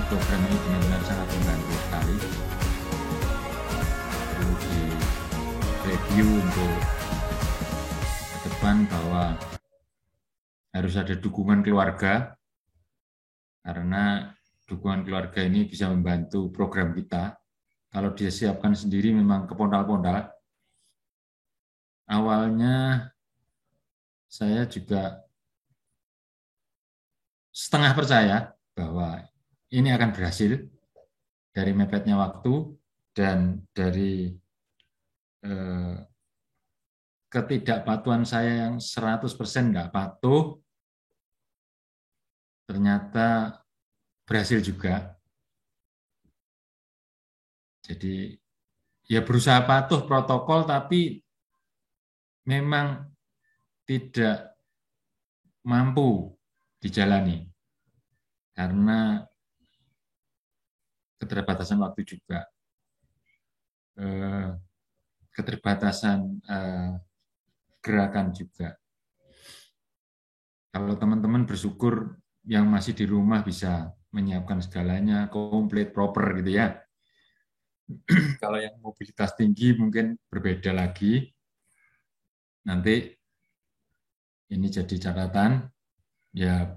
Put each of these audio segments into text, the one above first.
program ini benar-benar sangat membantu sekali. Perlu di review untuk ke depan bahwa harus ada dukungan keluarga, karena dukungan keluarga ini bisa membantu program kita. Kalau disiapkan sendiri memang kepondal-pondal. Awalnya saya juga setengah percaya bahwa ini akan berhasil dari mepetnya waktu dan dari ketidakpatuhan saya yang 100% nggak patuh, ternyata berhasil juga. Jadi ya berusaha patuh protokol, tapi memang tidak mampu dijalani karena keterbatasan waktu juga, keterbatasan gerakan juga. Kalau teman-teman bersyukur yang masih di rumah bisa menyiapkan segalanya komplit proper gitu ya. Kalau yang mobilitas tinggi mungkin berbeda lagi. Nanti ini jadi catatan ya,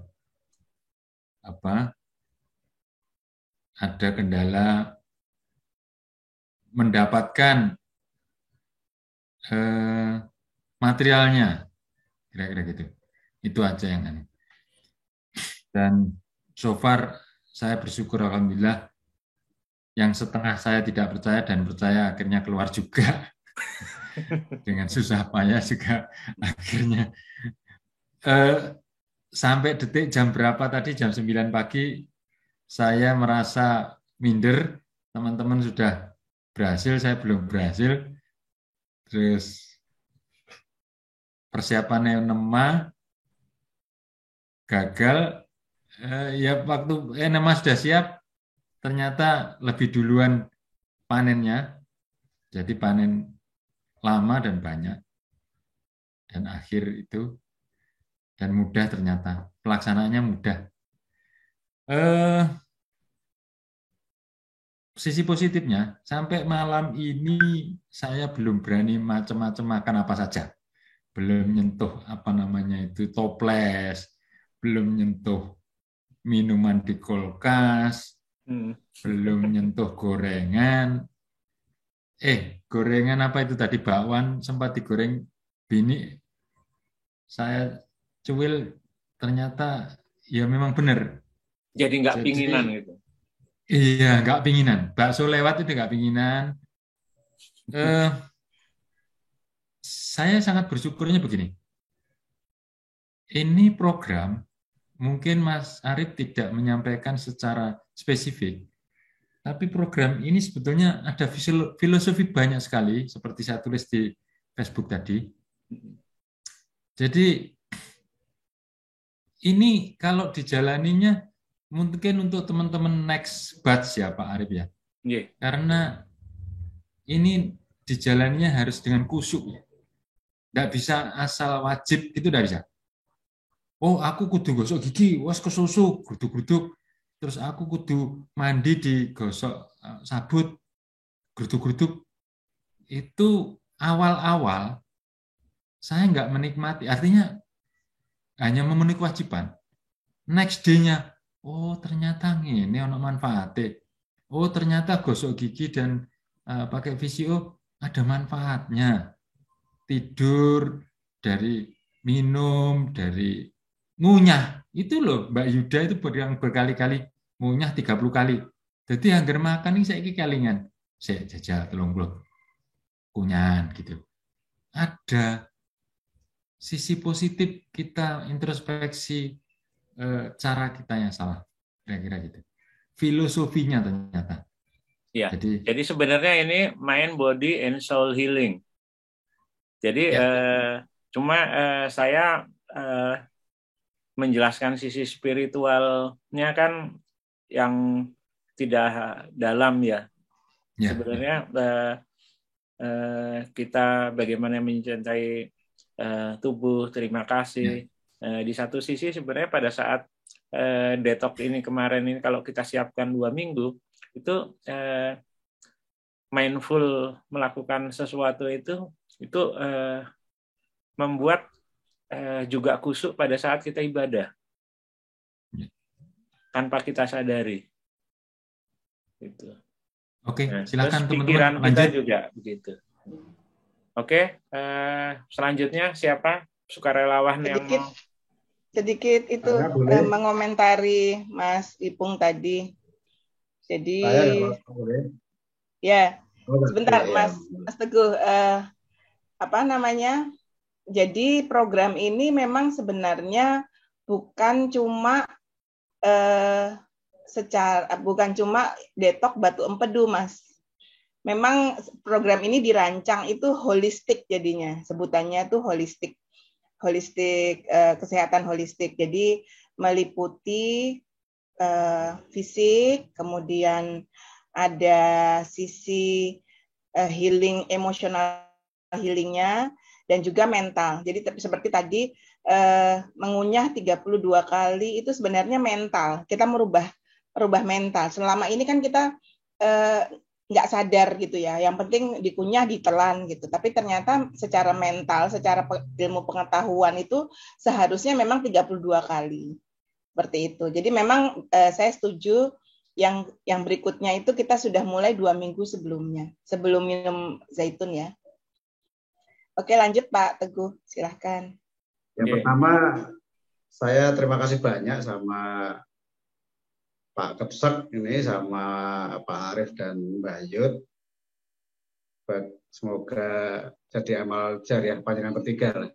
ada kendala mendapatkan materialnya, kira-kira gitu. Itu aja yang aneh. Dan so far saya bersyukur alhamdulillah, yang setengah saya tidak percaya dan percaya akhirnya keluar juga. Dengan susah payah juga akhirnya. Sampai detik jam berapa tadi, jam 9 pagi, saya merasa minder, teman-teman sudah berhasil, saya belum berhasil. Terus persiapannya nema, gagal. Ya waktu nema sudah siap, ternyata lebih duluan panennya. Jadi panen lama dan banyak. Dan akhir itu, dan mudah ternyata. Pelaksanaannya mudah. Sisi positifnya, sampai malam ini saya belum berani macam-macam makan apa saja. Belum nyentuh toples, belum nyentuh minuman di kulkas, belum nyentuh gorengan. Gorengan apa itu tadi, bakwan sempat digoreng bini, saya cuil, ternyata ya memang benar. Jadi nggak pinginan gitu. Iya, nggak pinginan. Bakso lewat itu nggak pinginan. Saya sangat bersyukurnya begini. Ini program mungkin Mas Arief tidak menyampaikan secara spesifik, tapi program ini sebetulnya ada filosofi banyak sekali, seperti saya tulis di Facebook tadi. Jadi ini kalau dijalaninya mungkin untuk teman-teman next batch ya Pak Arief ya. Yeah. Karena ini dijalaninya harus dengan khusyuk ya. Nggak bisa asal wajib, itu nggak bisa. Oh, aku kudu gosok gigi, wes kesusuk, geruduk-geruduk. Terus aku kudu mandi di gosok sabut, geruduk-geruduk. Itu awal-awal saya nggak menikmati, artinya hanya memenuhi kewajiban. Next day-nya, oh ternyata ini ono manfaatnya. Oh ternyata gosok gigi dan pakai VCO ada manfaatnya. Tidur, dari minum, dari ngunyah. Itu loh Mbak Yuda itu yang berkali-kali ngunyah 30 kali. Jadi anggar makan ini saya kelingan. Saya jajal telung kunyahan gitu. Ada sisi positif kita introspeksi cara kita yang salah. Kira-kira gitu. Filosofinya ternyata. Ya, jadi sebenarnya ini mind, body, and soul healing. Jadi cuma saya menjelaskan sisi spiritualnya kan yang tidak dalam ya. Sebenarnya kita bagaimana mencintai tubuh, terima kasih. Di satu sisi sebenarnya pada saat detox ini kemarin ini kalau kita siapkan 2 minggu itu mindful melakukan sesuatu itu membuat juga khusyuk pada saat kita ibadah tanpa kita sadari. Gitu. Oke, Nah, silakan teman-teman pikiran lanjut. kita juga begitu. Oke, selanjutnya siapa sukarelawan yang mau? Sedikit itu mengomentari Mas Ipung tadi. Jadi ya sebentar Mas Teguh, apa namanya? Jadi program ini memang sebenarnya bukan cuma bukan cuma detok batu empedu, Mas. Memang program ini dirancang itu holistik jadinya, sebutannya itu holistik kesehatan holistik. Jadi meliputi fisik, kemudian ada sisi healing, emosional healingnya, dan juga mental. Jadi seperti tadi mengunyah 32 kali itu sebenarnya mental. Kita merubah mental. Selama ini kan kita nggak sadar gitu ya. Yang penting dikunyah, ditelan gitu. Tapi ternyata secara mental, secara ilmu pengetahuan itu seharusnya memang 32 kali. Seperti itu. Jadi memang saya setuju yang berikutnya itu kita sudah mulai 2 minggu sebelumnya. Sebelum minum zaitun ya. Oke, lanjut Pak Teguh, silahkan. Yang pertama, saya terima kasih banyak sama Pak Kepsek ini, sama Pak Arif dan Mbak Yud. Semoga jadi amal jariah panjenengan bertiga.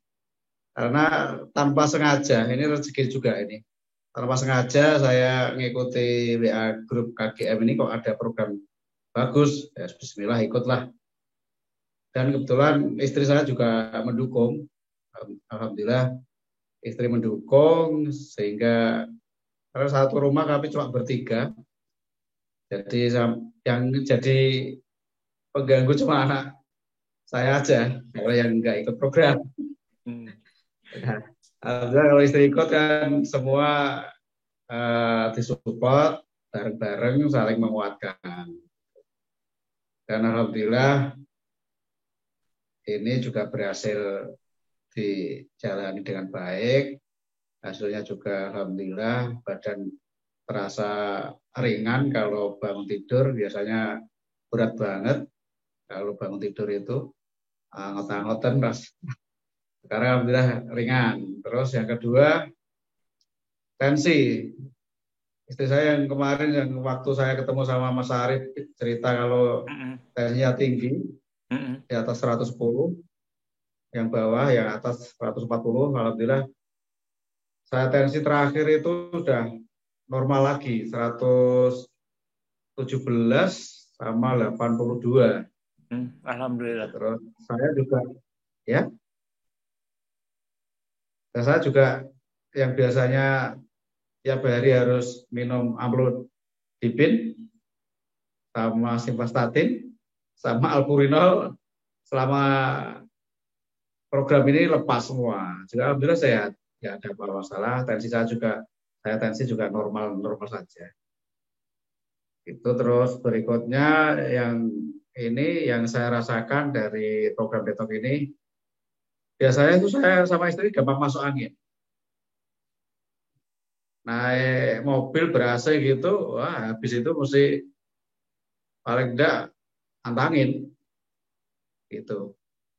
Karena tanpa sengaja, ini rezeki juga ini. Tanpa sengaja saya ngikuti WA grup KGM ini kok ada program bagus. Ya, bismillah ikutlah. Dan kebetulan istri saya juga mendukung. Alhamdulillah istri mendukung sehingga karena satu rumah kami cuma bertiga. Jadi yang jadi pengganggu cuma anak saya aja, kalau yang nggak ikut program. Alhamdulillah kalau istri ikut kan semua disupport bareng-bareng saling menguatkan. Dan alhamdulillah ini juga berhasil dijalani dengan baik. Hasilnya juga alhamdulillah badan terasa ringan. Kalau bangun tidur biasanya berat banget. Kalau bangun tidur itu angot-angotan ras. Sekarang alhamdulillah ringan. Terus yang kedua tensi. Istri saya yang kemarin yang waktu saya ketemu sama Mas Arif cerita kalau tensinya tinggi. Di atas 110, yang bawah yang atas 140, alhamdulillah saya tensi terakhir itu sudah normal lagi 117 sama 82. Alhamdulillah. Terus saya juga ya, dan saya juga yang biasanya tiap hari harus minum amlodipin sama simvastatin sama alpurinol selama program ini lepas semua. Juga alhamdulillah sehat, nggak ada masalah. Tensi juga normal saja. Itu terus berikutnya yang saya rasakan dari program detox ini, biasanya itu saya sama istri gampang masuk angin. Naik mobil ber-AC gitu, wah habis itu mesti paling enggak antangin gitu.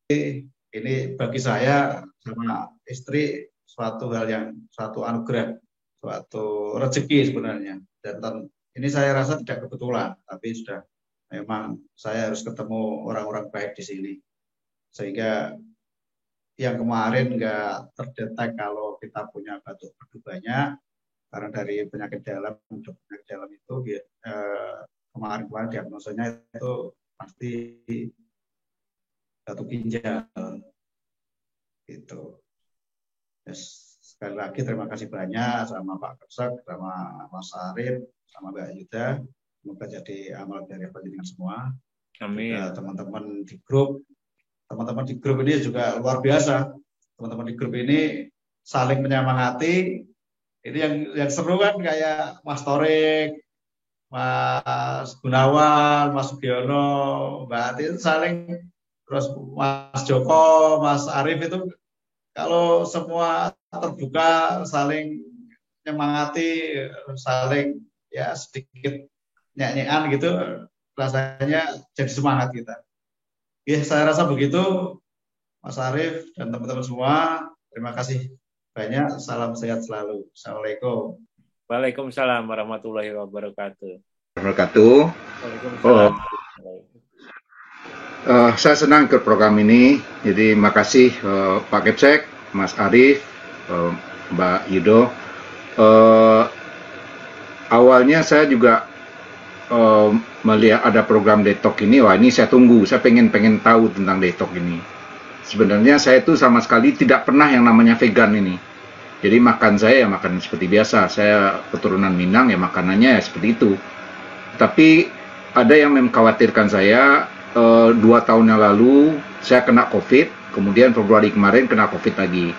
Ini bagi saya sama istri suatu anugerah, suatu rezeki sebenarnya. Dan ini saya rasa tidak kebetulan, tapi sudah memang saya harus ketemu orang-orang baik di sini. Sehingga yang kemarin nggak terdetek kalau kita punya batuk berdu banyak, karena dari penyakit dalam itu kemarin diagnosanya itu pasti batuk ginjal gitu. Sekali lagi terima kasih banyak sama Pak Kepsek, sama Mas Arif, sama Mbak Yuda. Semoga jadi amal dari panjenengan semua. Amin. Teman-teman di grup ini juga luar biasa. Teman-teman di grup ini saling menyemangati. Itu yang seru kan kayak Mas Torik, Mas Gunawan, Mas Sugiono, Mbak Ati itu saling, terus Mas Joko, Mas Arief itu kalau semua terbuka, saling nyemangati, saling ya sedikit nyanyian gitu, rasanya jadi semangat kita. Ya, saya rasa begitu, Mas Arief dan teman-teman semua. Terima kasih banyak. Salam sehat selalu. Assalamualaikum. Waalaikumsalam warahmatullahi wabarakatuh. Waalaikumsalam. Saya senang ikut program ini. Jadi makasih Pak Kepsek, Mas Arief, Mbak Yudo. Awalnya saya juga melihat ada program Detok ini, wah ini saya tunggu, saya pengen tahu tentang Detok ini. Sebenarnya saya itu sama sekali tidak pernah yang namanya vegan ini. Jadi makan saya ya makan seperti biasa, saya keturunan Minang ya makanannya ya seperti itu. Tapi ada yang mengkhawatirkan saya, 2 tahun yang lalu saya kena COVID, kemudian Februari kemarin kena COVID lagi.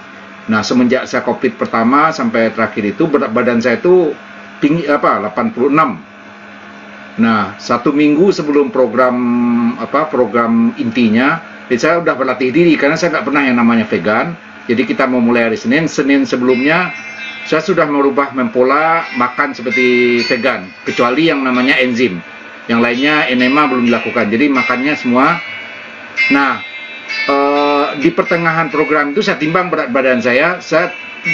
Nah semenjak saya COVID pertama sampai terakhir itu berat badan saya itu tinggi 86. Nah, 1 minggu sebelum program intinya, saya udah berlatih diri karena saya nggak pernah yang namanya vegan. Jadi kita mau mulai hari Senin sebelumnya saya sudah merubah mempola makan seperti vegan, kecuali yang namanya enzim. Yang lainnya enema belum dilakukan. Jadi makannya semua. Nah, di pertengahan program itu saya timbang berat badan saya,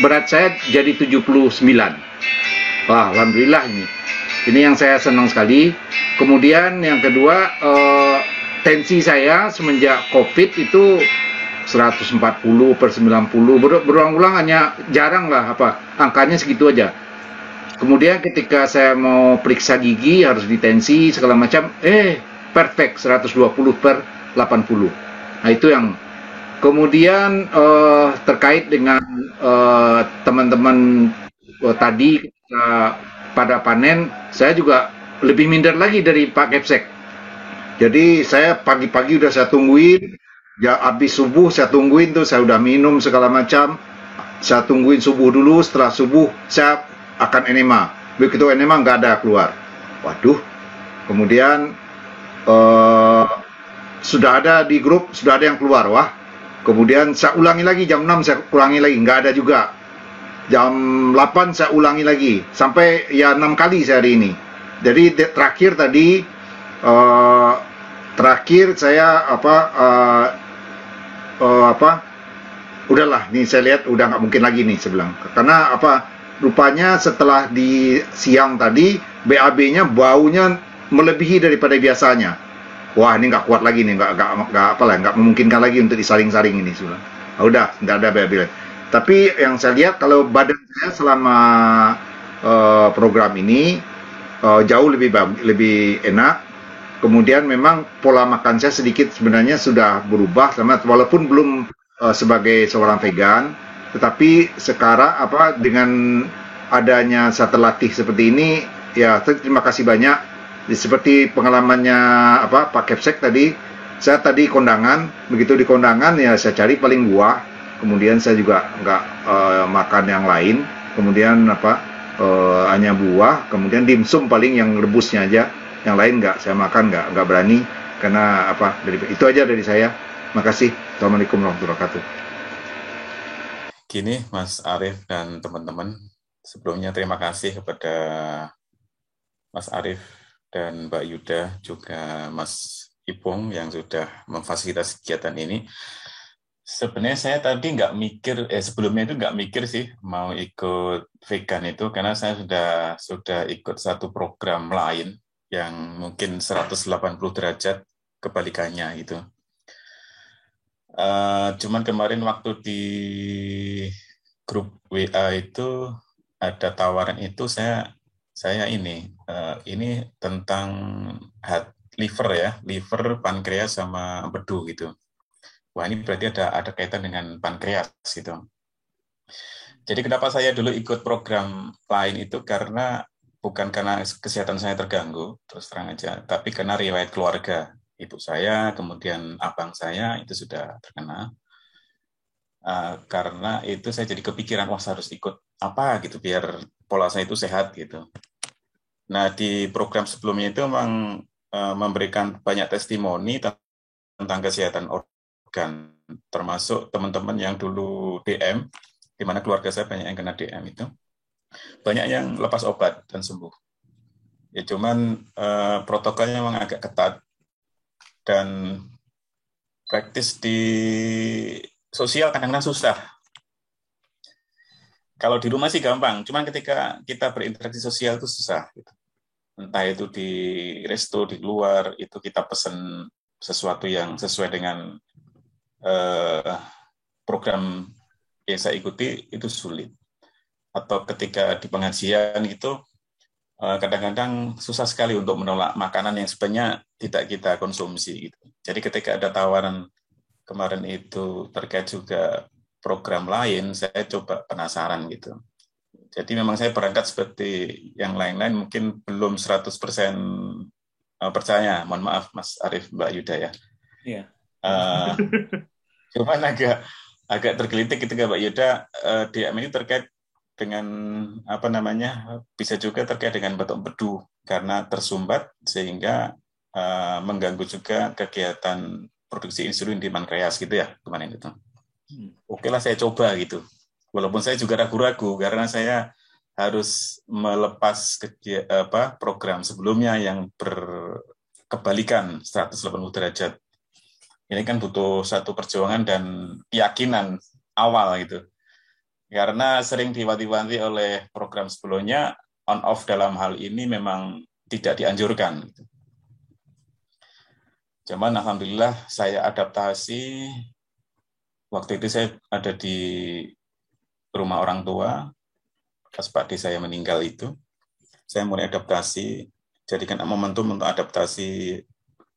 berat saya jadi 79. Wah, alhamdulillah ini. Ini yang saya senang sekali. Kemudian yang kedua, tensi saya semenjak COVID itu 140/90, berulang-ulang, hanya jarang lah angkanya segitu aja. Kemudian ketika saya mau periksa gigi harus ditensi segala macam, perfect 120/80. Nah itu yang kemudian terkait dengan teman-teman tadi pada panen, saya juga lebih minder lagi dari Pak Kepsek. Jadi saya pagi-pagi udah saya tungguin, ya habis subuh saya tungguin tuh, saya udah minum segala macam, saya tungguin subuh dulu, setelah subuh saya akan enema. Begitu enema nggak ada keluar. Waduh, kemudian sudah ada di grup, sudah ada yang keluar, wah. Kemudian saya ulangi lagi jam 6, saya ulangi lagi, nggak ada juga. Jam 8 saya ulangi lagi, sampai ya 6 kali saya hari ini. Jadi terakhir tadi, saya udahlah, nih saya lihat udah nggak mungkin lagi nih saya bilang. Karena rupanya setelah di siang tadi, BAB-nya baunya melebihi daripada biasanya. Wah ini nggak kuat lagi nih, nggak memungkinkan lagi untuk disaring-saring ini sudah. Udah nggak ada BAB lagi. Tapi yang saya lihat kalau badan saya selama program ini jauh lebih enak. Kemudian memang pola makan saya sedikit sebenarnya sudah berubah, walaupun belum sebagai seorang vegan, tetapi sekarang dengan adanya saya terlatih seperti ini, ya terima kasih banyak. Seperti pengalamannya Pak Kepsek tadi, saya tadi kondangan, begitu di kondangan ya saya cari paling buah. Kemudian saya juga nggak makan yang lain, kemudian hanya buah, kemudian dimsum paling yang rebusnya aja, yang lain nggak saya makan, nggak berani karena itu aja dari saya. Makasih. Assalamualaikum warahmatullahi wabarakatuh. Gini Mas Arief dan teman-teman, sebelumnya terima kasih kepada Mas Arief dan Mbak Yuda, juga Mas Ipung yang sudah memfasilitasi kegiatan ini. Sebenarnya saya tadi nggak mikir, sebelumnya itu nggak mikir sih mau ikut vegan itu, karena saya sudah ikut satu program lain yang mungkin 180 derajat kebalikannya gitu. Cuman kemarin waktu di grup WA itu ada tawaran itu, saya ini tentang liver ya, liver, pankreas sama empedu gitu. Wah ini berarti ada kaitan dengan pankreas gitu. Jadi kenapa saya dulu ikut program lain itu, bukan karena kesehatan saya terganggu, terus terang aja, tapi karena riwayat keluarga. Ibu saya, kemudian abang saya itu sudah terkena. Karena itu saya jadi kepikiran, wah saya harus ikut apa gitu biar pola saya itu sehat gitu. Nah, di program sebelumnya itu memang memberikan banyak testimoni tentang kesehatan organ, termasuk teman-teman yang dulu DM, di mana keluarga saya banyak yang kena DM itu, banyak yang lepas obat dan sembuh. Ya cuman protokolnya memang agak ketat dan praktis di sosial kadang-kadang susah. Kalau di rumah sih gampang, cuman ketika kita berinteraksi sosial itu susah. Gitu. Entah itu di resto, di luar, itu kita pesen sesuatu yang sesuai dengan program yang saya ikuti, itu sulit. Atau ketika di pengajian itu, kadang-kadang susah sekali untuk menolak makanan yang sebenarnya tidak kita konsumsi. Gitu. Jadi ketika ada tawaran kemarin itu terkait juga program lain, saya coba penasaran gitu. Jadi memang saya berangkat seperti yang lain-lain, mungkin belum 100% percaya. Mohon maaf Mas Arief, Mbak Yuda ya. Iya. Cuman agak tergelitik ketika Mbak Yuda DM ini terkait dengan bisa juga terkait dengan batuk empedu karena tersumbat sehingga mengganggu juga kegiatan produksi insulin di pankreas gitu ya kemarin itu. Oke lah saya coba gitu. Walaupun saya juga ragu-ragu karena saya harus melepas program sebelumnya yang berkebalikan 180 derajat. Ini kan butuh satu perjuangan dan keyakinan awal gitu. Karena sering diwanti-wanti oleh program sebelumnya, on off dalam hal ini memang tidak dianjurkan. Gitu. Cuman alhamdulillah saya adaptasi. Waktu itu saya ada di rumah orang tua, pas Pak D saya meninggal itu. Saya mulai adaptasi, jadikan momentum untuk adaptasi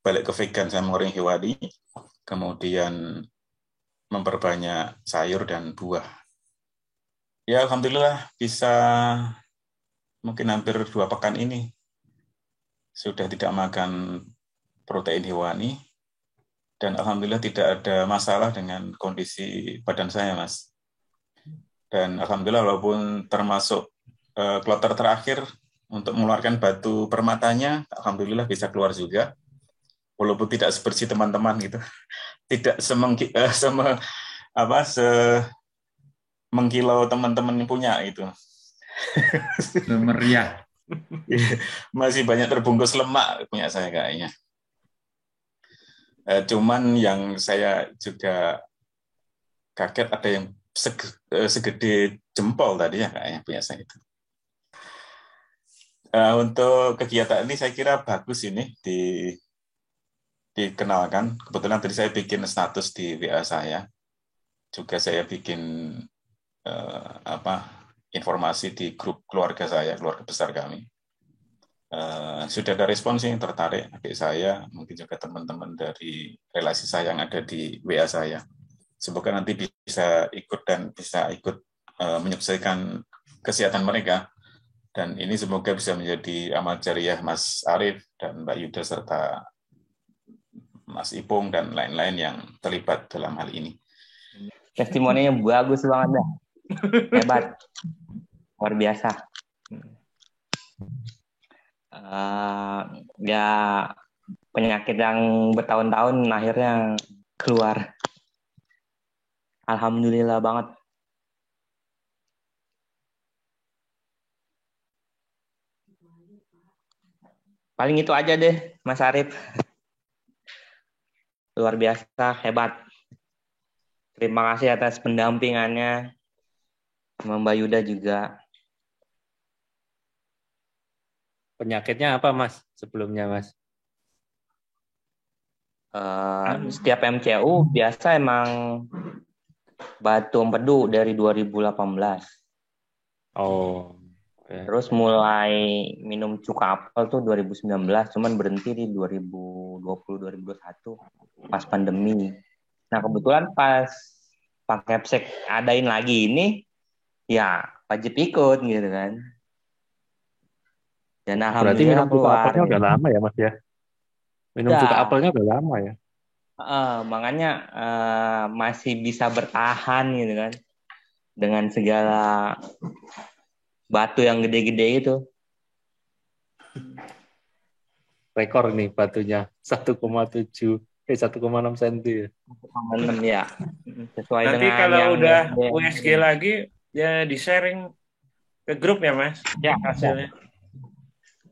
balik ke vegan, saya mengurangi hewani, kemudian memperbanyak sayur dan buah. Ya alhamdulillah bisa mungkin hampir 2 pekan ini sudah tidak makan protein hewani, dan alhamdulillah tidak ada masalah dengan kondisi badan saya, Mas. Dan alhamdulillah walaupun termasuk kloter terakhir untuk mengeluarkan batu permatanya, alhamdulillah bisa keluar juga. Walaupun tidak sebersih teman-teman gitu. Tidak semengkilau teman-teman punya itu. Meriah. Masih banyak terbungkus lemak punya saya kayaknya. Cuman yang saya juga kaget ada yang segede jempol tadi ya kayaknya punya saya itu. Untuk kegiatan ini saya kira bagus ini dikenalkan. Kebetulan tadi saya bikin status di WA saya. Juga saya bikin informasi di grup keluarga saya, keluarga besar kami. Sudah ada respons yang tertarik, adik saya, mungkin juga teman-teman dari relasi saya yang ada di WA saya. Semoga nanti bisa ikut menyelesaikan kesehatan mereka. Dan ini semoga bisa menjadi amal jariah Mas Arief dan Mbak Yuda serta Mas Ipung dan lain-lain yang terlibat dalam hal ini. Testimoninya bagus banget dah. Hebat. Luar biasa. Ya penyakit yang bertahun-tahun akhirnya keluar. Alhamdulillah banget. Paling itu aja deh, Mas Arief. Luar biasa, hebat. Terima kasih atas pendampingannya. Mbak Yuda juga. Penyakitnya apa, Mas? Sebelumnya, Mas? Setiap MCU biasa emang batu empedu dari 2018. Oh. Ya. Terus mulai minum cuka apel tuh 2019, cuman berhenti di 2020-2021 pas pandemi. Nah kebetulan pas Pak Kepsek adain lagi ini, ya wajib ikut gitu kan. Dan alhamdulillah berarti minum cuka keluar. apelnya udah lama ya Mas ya? Minum cuka apelnya udah lama ya? Makanya masih bisa bertahan gitu kan dengan segala batu yang gede-gede itu. Rekor nih batunya 1,6 cm ya. 1,6 ya. Sesuai Nanti dengan kalau yang udah USG lagi ya di sharing ke grup ya Mas ya, hasilnya.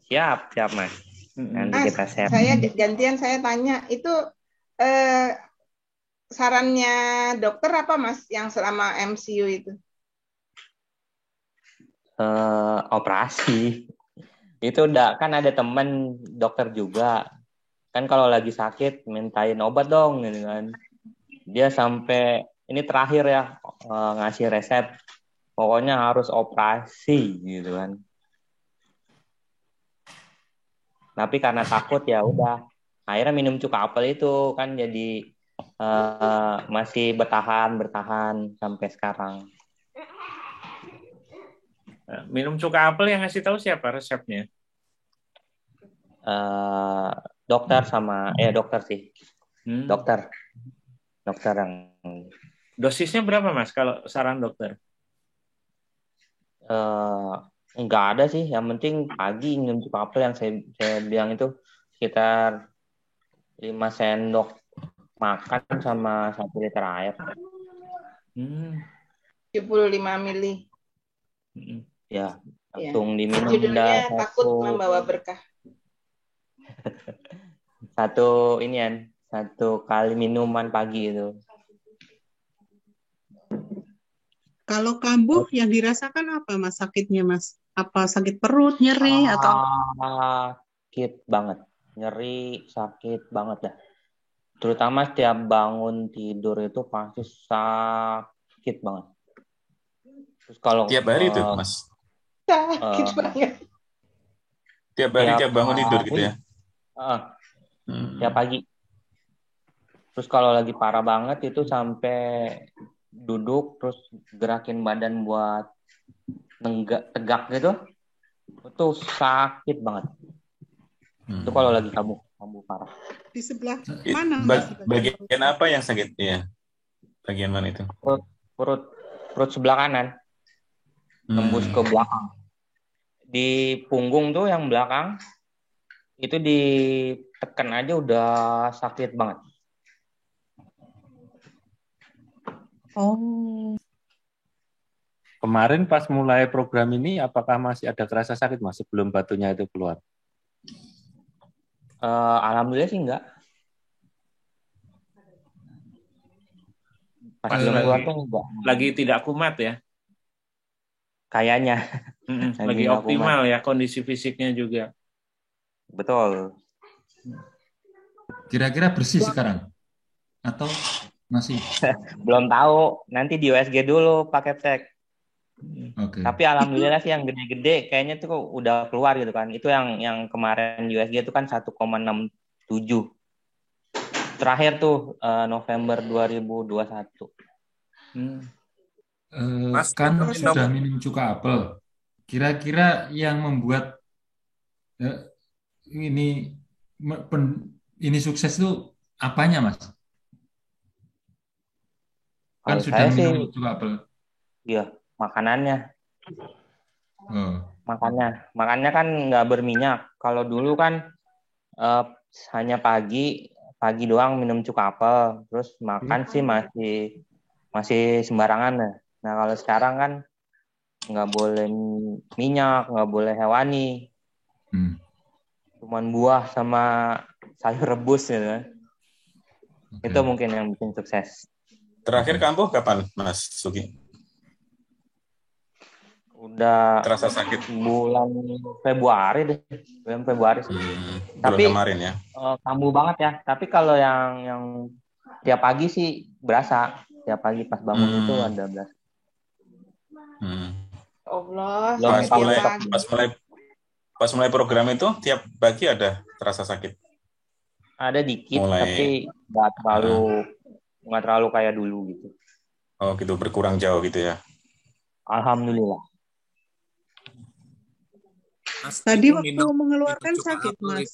Siap Mas. Nanti Mas, kita share. saya gantian saya tanya itu sarannya dokter apa Mas yang selama MCU itu? Operasi. Itu udah kan ada temen dokter juga. Kan kalau lagi sakit mintain obat dong gitu kan. Dia sampai ini terakhir ya ngasih resep. Pokoknya harus operasi gitu kan. Tapi karena takut ya udah akhirnya minum cuka apel itu kan jadi masih bertahan sampai sekarang. Minum cuka apel yang ngasih tahu siapa resepnya? Dokter sama dokter sih. Dokter yang dosisnya berapa Mas kalau saran dokter? Enggak ada sih, yang penting pagi minum cuka apel yang saya bilang itu sekitar 5 sendok makan sama 1 liter air. 75 mili. Ya, langsung diminum. Judulnya takut membawa berkah. Satu kali minuman pagi itu. Kalau kambuh yang dirasakan apa Mas sakitnya Mas? Apa sakit perut, nyeri atau? Sakit banget, nyeri, sakit banget dah. Terutama setiap bangun tidur itu pasti sakit banget. Terus kalau tiap hari itu Mas? Sakit banget. Tiap hari tiap bangun tidur gitu ya? Tiap pagi. Terus kalau lagi parah banget itu sampai duduk terus gerakin badan buat tegak gitu, itu sakit banget. Itu kalau lagi kambuh parah. Di sebelah mana? Bagian apa yang sakit ya? Bagian mana itu? Perut sebelah kanan, tembus ke belakang. Di punggung tuh yang belakang itu ditekan aja udah sakit banget. Oh. Kemarin pas mulai program ini, apakah masih ada terasa sakit Mas sebelum batunya itu keluar? Alhamdulillah sih enggak. Pas keluar tuh enggak. Lagi tidak kumat ya? Kayaknya. Lagi optimal ya kondisi fisiknya juga. Betul. Kira-kira bersih sekarang? Atau masih? Belum tahu, nanti di USG dulu pakai cek. Okay. Tapi alhamdulillah sih yang gede-gede kayaknya tuh udah keluar gitu kan. Itu yang kemarin USG itu kan 1,67. Terakhir tuh November 2021. Mas, kan sudah minum cuka apel. Kira-kira yang membuat ini sukses itu apanya Mas? Kan sudah minum cuka apel. Iya, makanannya. Makannya kan nggak berminyak. Kalau dulu kan hanya pagi doang minum cuka apel, terus makan sih masih sembarangan. Nah kalau sekarang kan nggak boleh minyak, nggak boleh hewani, cuman buah sama sayur rebus gitu kan. Okay. Itu mungkin yang bikin sukses. Terakhir kambuh kapan Mas Sugi? Udah terasa sakit bulan Februari deh, bulan Februari sih. Tapi kemarin ya. Kambuh banget ya. Tapi kalau yang tiap pagi sih berasa. Tiap pagi pas bangun itu ada berasa. Allah. Pas mulai program itu tiap pagi ada terasa sakit. Ada dikit, tapi nggak terlalu kayak dulu gitu. Oh gitu, berkurang jauh gitu ya. Alhamdulillah. Mas, tadi waktu mengeluarkan sakit Mas.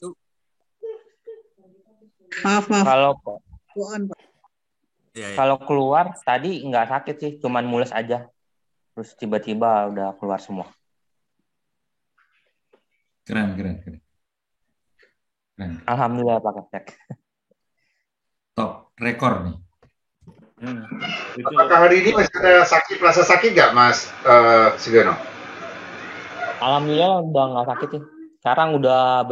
Maaf. Pak. Ya, ya. Kalau keluar tadi nggak sakit sih, cuman mules aja. Terus tiba-tiba udah keluar semua. Keren. Alhamdulillah Pak Kaptek. Top rekor nih. Itu Apakah hari ini masih ada rasa sakit nggak, Mas Sugiono? Alhamdulillah udah nggak sakit sih. Sekarang udah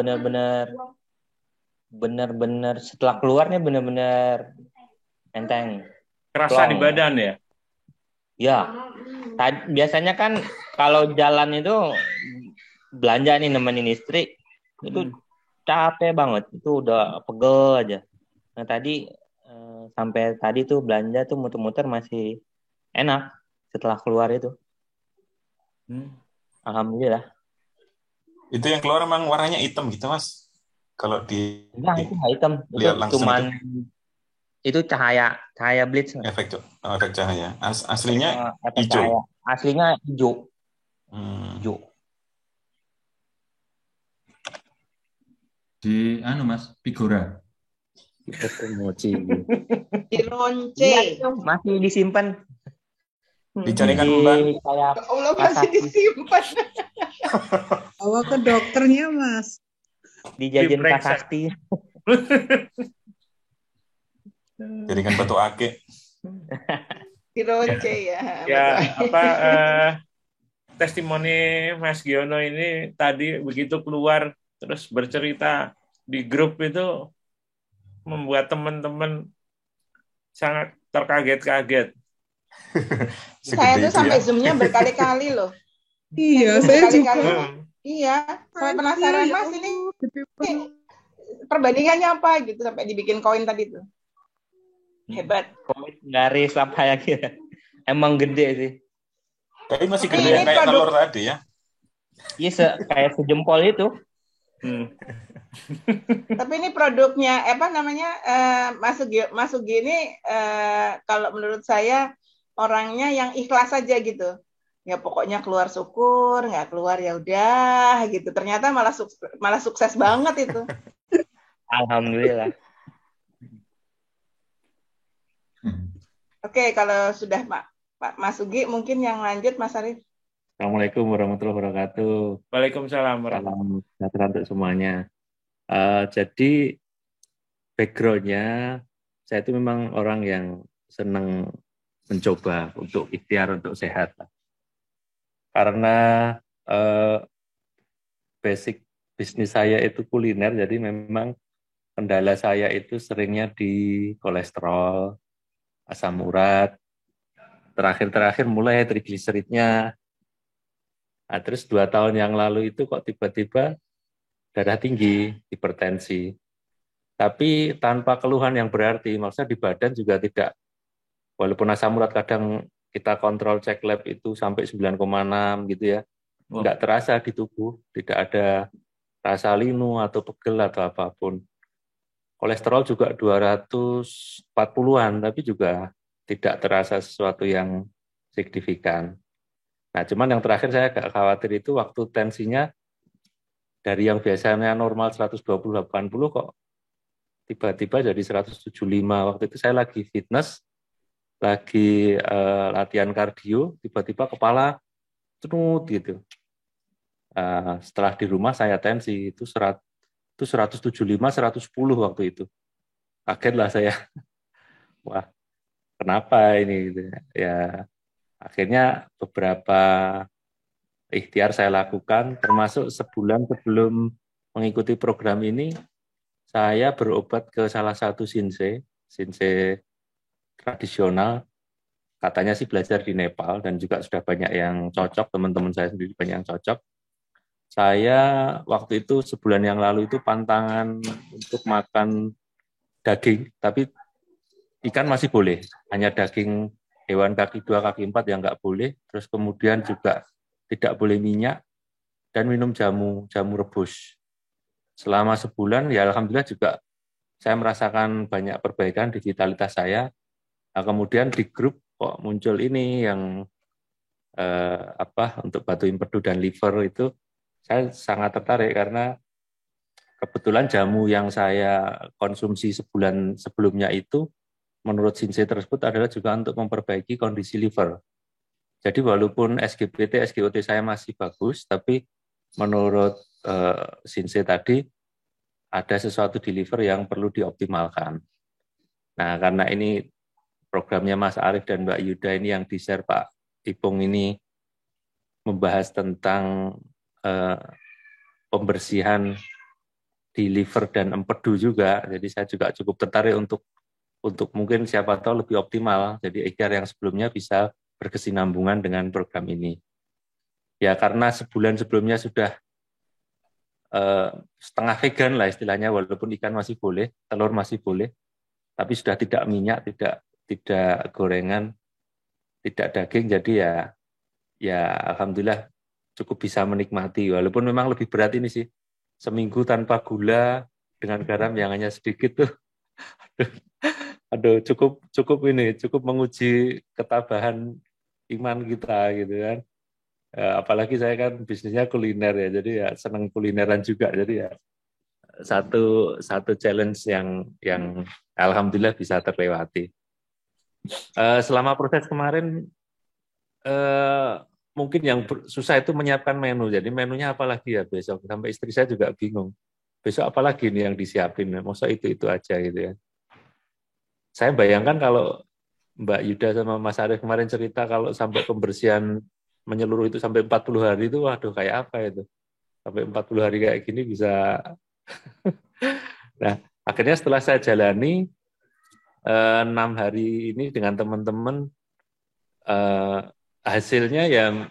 bener-bener setelah keluarnya bener-bener enteng. kerasa di Plong. badan ya. Ya, biasanya kan kalau jalan itu belanja nih nemenin istri itu capek banget, itu udah pegel aja. Nah tadi sampai tadi tuh belanja tuh muter-muter masih enak setelah keluar itu. Alhamdulillah. Itu yang keluar emang warnanya hitam gitu, Mas? Kalau di Nah itu nggak hitam, itu lihat langsung cuman itu cahaya blitz. efek cahaya. Aslinya efek hijau. cahaya. Aslinya hijau. Hijau. Di Mas Figura. Mochi. Di Ronce. Masih disimpan. Dicarikan pembantu. Kayak Allah masih disimpan. Bawa ke dokternya, Mas. Dijadiin prasasti. Jadikan batu ake. Di Ronce ya. Ya, testimoni Mas Giono ini tadi begitu keluar terus bercerita di grup itu membuat teman-teman sangat terkaget-kaget. Saya tuh sampai Zoom-nya berkali-kali loh. Iya, saya juga. Iya, saya penasaran Mas ini perbandingannya apa gitu sampai dibikin koin tadi tuh. Hebat. Koin garis apa ya kira? Emang gede sih. Tapi masih gede kayak telur tadi ya. Iya, kayak sejempol itu. Tapi ini produknya Mas Sugi ini kalau menurut saya orangnya yang ikhlas aja gitu. Ya pokoknya keluar syukur, nggak keluar ya udah gitu. Ternyata malah sukses banget itu. Alhamdulillah. Oke, kalau sudah Pak Mas Sugi mungkin yang lanjut Mas Arif. Assalamualaikum warahmatullahi wabarakatuh. Waalaikumsalam. Salam sejahtera untuk semuanya. Jadi background-nya saya itu memang orang yang senang mencoba untuk ikhtiar untuk sehat. Karena basic bisnis saya itu kuliner, jadi memang kendala saya itu seringnya di kolesterol, asam urat, terakhir mulai trigliseridnya. Nah, terus 2 tahun yang lalu itu kok tiba-tiba darah tinggi, hipertensi. Tapi tanpa keluhan yang berarti, maksudnya di badan juga tidak, walaupun asam urat kadang kita kontrol cek lab itu sampai 9,6 gitu ya, nggak terasa di tubuh, tidak ada rasa linu atau pegel atau apapun. Kolesterol juga 240-an, tapi juga tidak terasa sesuatu yang signifikan. Nah, cuman yang terakhir saya agak khawatir itu waktu tensinya dari yang biasanya normal 120-80 kok tiba-tiba jadi 175. Waktu itu saya lagi fitness, lagi latihan kardio, tiba-tiba kepala cenut gitu. Setelah di rumah saya tensi itu 175, 110 waktu itu. Kaget lah saya. Wah, kenapa ini? Ya, akhirnya beberapa ikhtiar saya lakukan, termasuk sebulan sebelum mengikuti program ini, saya berobat ke salah satu shinsei tradisional. Katanya sih belajar di Nepal dan juga sudah banyak yang cocok, teman-teman saya sendiri banyak yang cocok. Saya waktu itu sebulan yang lalu itu pantangan untuk makan daging, tapi ikan masih boleh, hanya daging hewan kaki 2, kaki 4 yang nggak boleh, terus kemudian juga tidak boleh minyak, dan minum jamu rebus. Selama sebulan, ya alhamdulillah juga saya merasakan banyak perbaikan di vitalitas saya. Nah, kemudian di grup kok muncul ini yang untuk batu empedu dan liver itu, saya sangat tertarik karena kebetulan jamu yang saya konsumsi sebulan sebelumnya itu menurut Shinsei tersebut adalah juga untuk memperbaiki kondisi liver. Jadi walaupun SGBT, SGOT saya masih bagus, tapi menurut Shinsei tadi ada sesuatu di liver yang perlu dioptimalkan. Nah, karena ini programnya Mas Arief dan Mbak Yuda ini yang di-share Pak Ipung ini membahas tentang pembersihan di liver dan empedu juga. Jadi saya juga cukup tertarik untuk mungkin siapa tahu lebih optimal. Jadi ikhtiar yang sebelumnya bisa berkesinambungan dengan program ini. Ya karena sebulan sebelumnya sudah setengah vegan lah istilahnya, walaupun ikan masih boleh, telur masih boleh, tapi sudah tidak minyak, tidak gorengan, tidak daging. Jadi ya alhamdulillah cukup bisa menikmati. Walaupun memang lebih berat ini sih, seminggu tanpa gula dengan garam yang hanya sedikit tuh, aduh cukup menguji ketabahan iman kita gitu kan. Apalagi saya kan bisnisnya kuliner ya, jadi ya senang kulineran juga, jadi ya satu challenge yang alhamdulillah bisa terlewati. Selama proses kemarin mungkin yang susah itu menyiapkan menu. Jadi menunya apa lagi ya besok, sampai istri saya juga bingung. Besok apa lagi nih yang disiapin? Masa itu aja gitu ya. Saya bayangkan kalau Mbak Yuda sama Mas Arief kemarin cerita kalau sampai pembersihan menyeluruh itu sampai 40 hari itu, waduh kayak apa itu. Sampai 40 hari kayak gini bisa. Nah, akhirnya setelah saya jalani 6 hari ini dengan teman-teman, hasilnya ya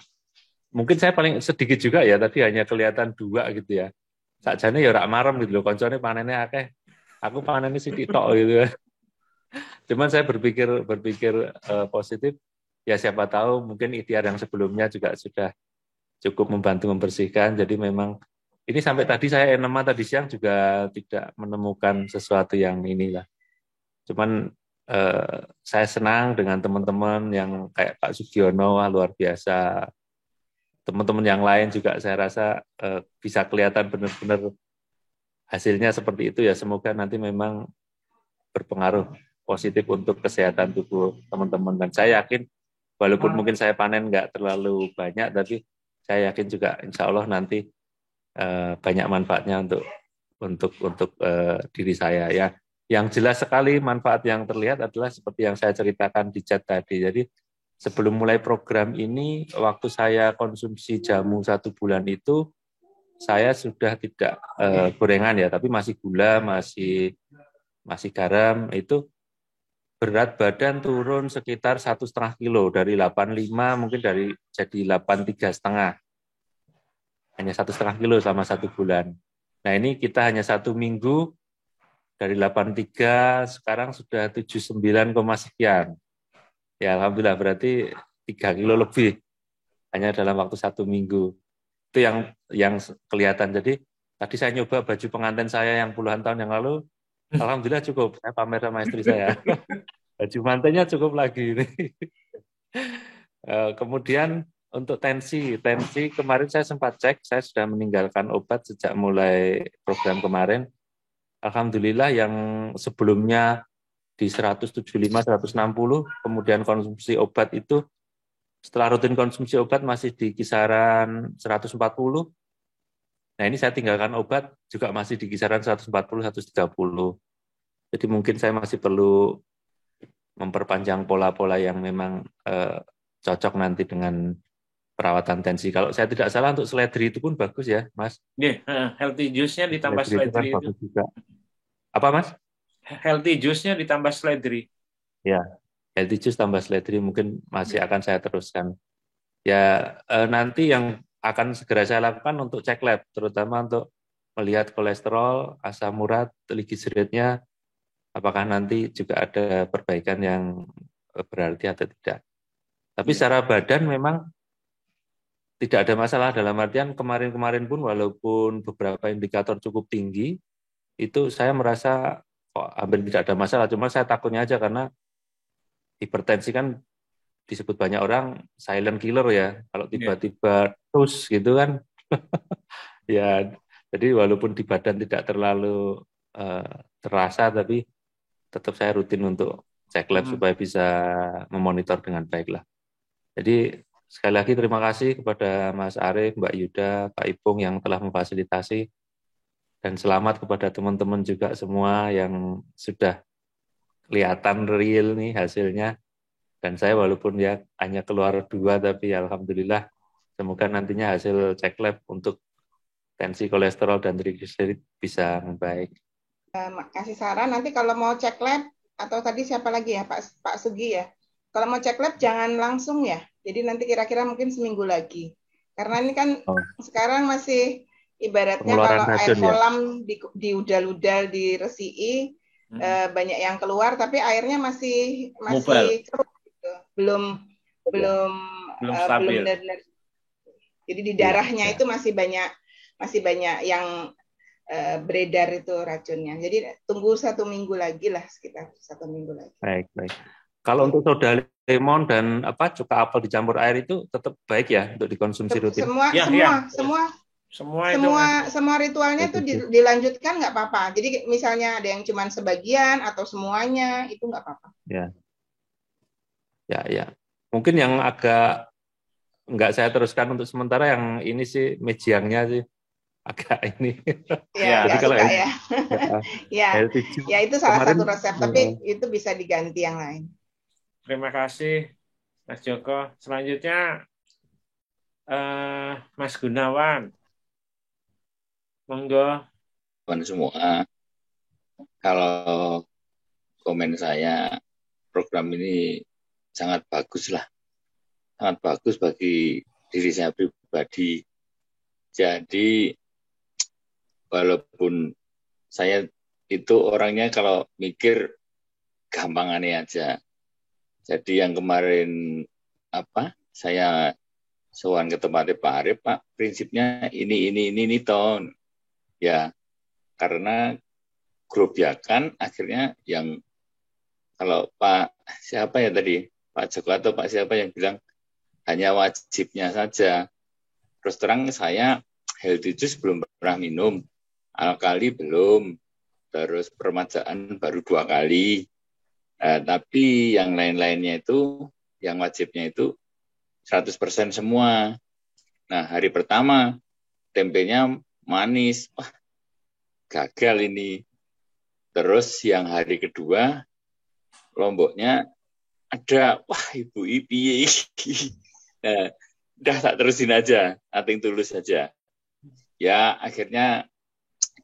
mungkin saya paling sedikit juga ya, tapi hanya kelihatan 2 gitu ya. Sakjane ya ora marem gitu loh, koncone panennya akeh. Aku panennya sithik tok gitu kan. Cuman saya berpikir positif, ya siapa tahu mungkin ikhtiar yang sebelumnya juga sudah cukup membantu membersihkan. Jadi memang ini sampai tadi saya enema tadi siang juga tidak menemukan sesuatu yang inilah. Cuman saya senang dengan teman-teman yang kayak Pak Sugiono, luar biasa. Teman-teman yang lain juga saya rasa bisa kelihatan benar-benar hasilnya seperti itu ya. Semoga nanti memang berpengaruh positif untuk kesehatan tubuh teman-teman. Dan saya yakin walaupun mungkin saya panen nggak terlalu banyak, tapi saya yakin juga insya Allah nanti banyak manfaatnya untuk diri saya ya. Yang jelas sekali manfaat yang terlihat adalah seperti yang saya ceritakan di chat tadi. Jadi sebelum mulai program ini, waktu saya konsumsi jamu 1 bulan itu, saya sudah tidak gorengan ya, tapi masih gula, masih garam. Itu berat badan turun sekitar 1,5 kilo, dari 85 mungkin jadi 83,5. Hanya 1,5 kilo selama 1 bulan. Nah ini kita hanya 1 minggu, dari 83 sekarang sudah 79, sekian. Ya alhamdulillah, berarti 3 kilo lebih hanya dalam waktu 1 minggu. Itu yang kelihatan. Jadi tadi saya nyoba baju pengantin saya yang puluhan tahun yang lalu, alhamdulillah cukup. Saya pamer sama istri saya. Baju mantennya cukup lagi ini. Kemudian untuk tensi kemarin saya sempat cek, saya sudah meninggalkan obat sejak mulai program kemarin. Alhamdulillah yang sebelumnya di 175, 160, kemudian konsumsi obat itu, setelah rutin konsumsi obat masih di kisaran 140. Nah ini saya tinggalkan obat juga masih di kisaran 140, 130. Jadi mungkin saya masih perlu memperpanjang pola-pola yang memang cocok nanti dengan perawatan tensi. Kalau saya tidak salah untuk seledri itu pun bagus ya, Mas. Healthy juice-nya ditambah seledri itu. Juga. Apa, Mas? Healthy juice-nya ditambah seledri. Ya, healthy juice tambah seledri mungkin masih akan saya teruskan. Ya, nanti yang akan segera saya lakukan untuk cek lab, terutama untuk melihat kolesterol, asam urat, triglyceridnya, apakah nanti juga ada perbaikan yang berarti atau tidak. Tapi secara badan memang tidak ada masalah, dalam artian kemarin-kemarin pun walaupun beberapa indikator cukup tinggi, itu saya merasa kok hampir tidak ada masalah. Cuma saya takutnya aja karena hipertensi kan disebut banyak orang silent killer ya. Kalau tiba-tiba terus gitu kan, ya Jadi walaupun di badan tidak terlalu terasa, tapi tetap saya rutin untuk cek lab supaya bisa memonitor dengan baik lah. Jadi sekali lagi terima kasih kepada Mas Arief, Mbak Yuda, Pak Ipung yang telah memfasilitasi, dan selamat kepada teman-teman juga semua yang sudah kelihatan real nih hasilnya. Dan saya walaupun ya hanya keluar 2, tapi alhamdulillah semoga nantinya hasil cek lab untuk tensi kolesterol dan trigliserid bisa membaik. Kasih saran nanti kalau mau cek lab, atau tadi siapa lagi ya, Pak Sugi ya. Kalau mau cek lab jangan langsung ya. Jadi nanti kira-kira mungkin seminggu lagi. Karena ini kan sekarang masih ibaratnya kalau air kolam diudal-udal, diresiki, banyak yang keluar, tapi airnya masih keruh gitu. Belum stabil. benar-benar. Jadi di darahnya itu masih banyak yang beredar itu racunnya. Jadi tunggu 1 minggu lagi lah, sekitar 1 minggu lagi. Baik. Kalau untuk soda lemon dan cuka apel dicampur air itu tetap baik ya untuk dikonsumsi rutin. Semua ritualnya itu dilanjutkan nggak apa-apa. Jadi misalnya ada yang cuma sebagian atau semuanya itu nggak apa-apa. Ya. Mungkin yang agak nggak saya teruskan untuk sementara yang ini sih mejiangnya sih. Agak ini. Jadi kalau ya itu salah satu resep, tapi itu bisa diganti yang lain. Terima kasih Mas Joko. Selanjutnya Mas Gunawan. Monggo. Teman semua, kalau komen saya, program ini sangat bagus lah. Sangat bagus bagi diri saya pribadi. Jadi walaupun saya itu orangnya kalau mikir gampangannya aja. Jadi yang kemarin saya sowan ke tempatnya Pak Arief, Pak, prinsipnya ini ton. Ya, karena gerobakan akhirnya yang kalau Pak siapa ya tadi, Pak Joko atau Pak siapa yang bilang hanya wajibnya saja. Terus terang saya healthy juice belum pernah minum. Alkali belum, terus permajaan baru 2 kali, tapi yang lain-lainnya itu, yang wajibnya itu 100% semua. Nah, hari pertama tempenya manis, wah gagal ini. Terus yang hari kedua lomboknya ada, wah ibu piye. Nah, udah tak terusin aja, ating tulus saja. Ya akhirnya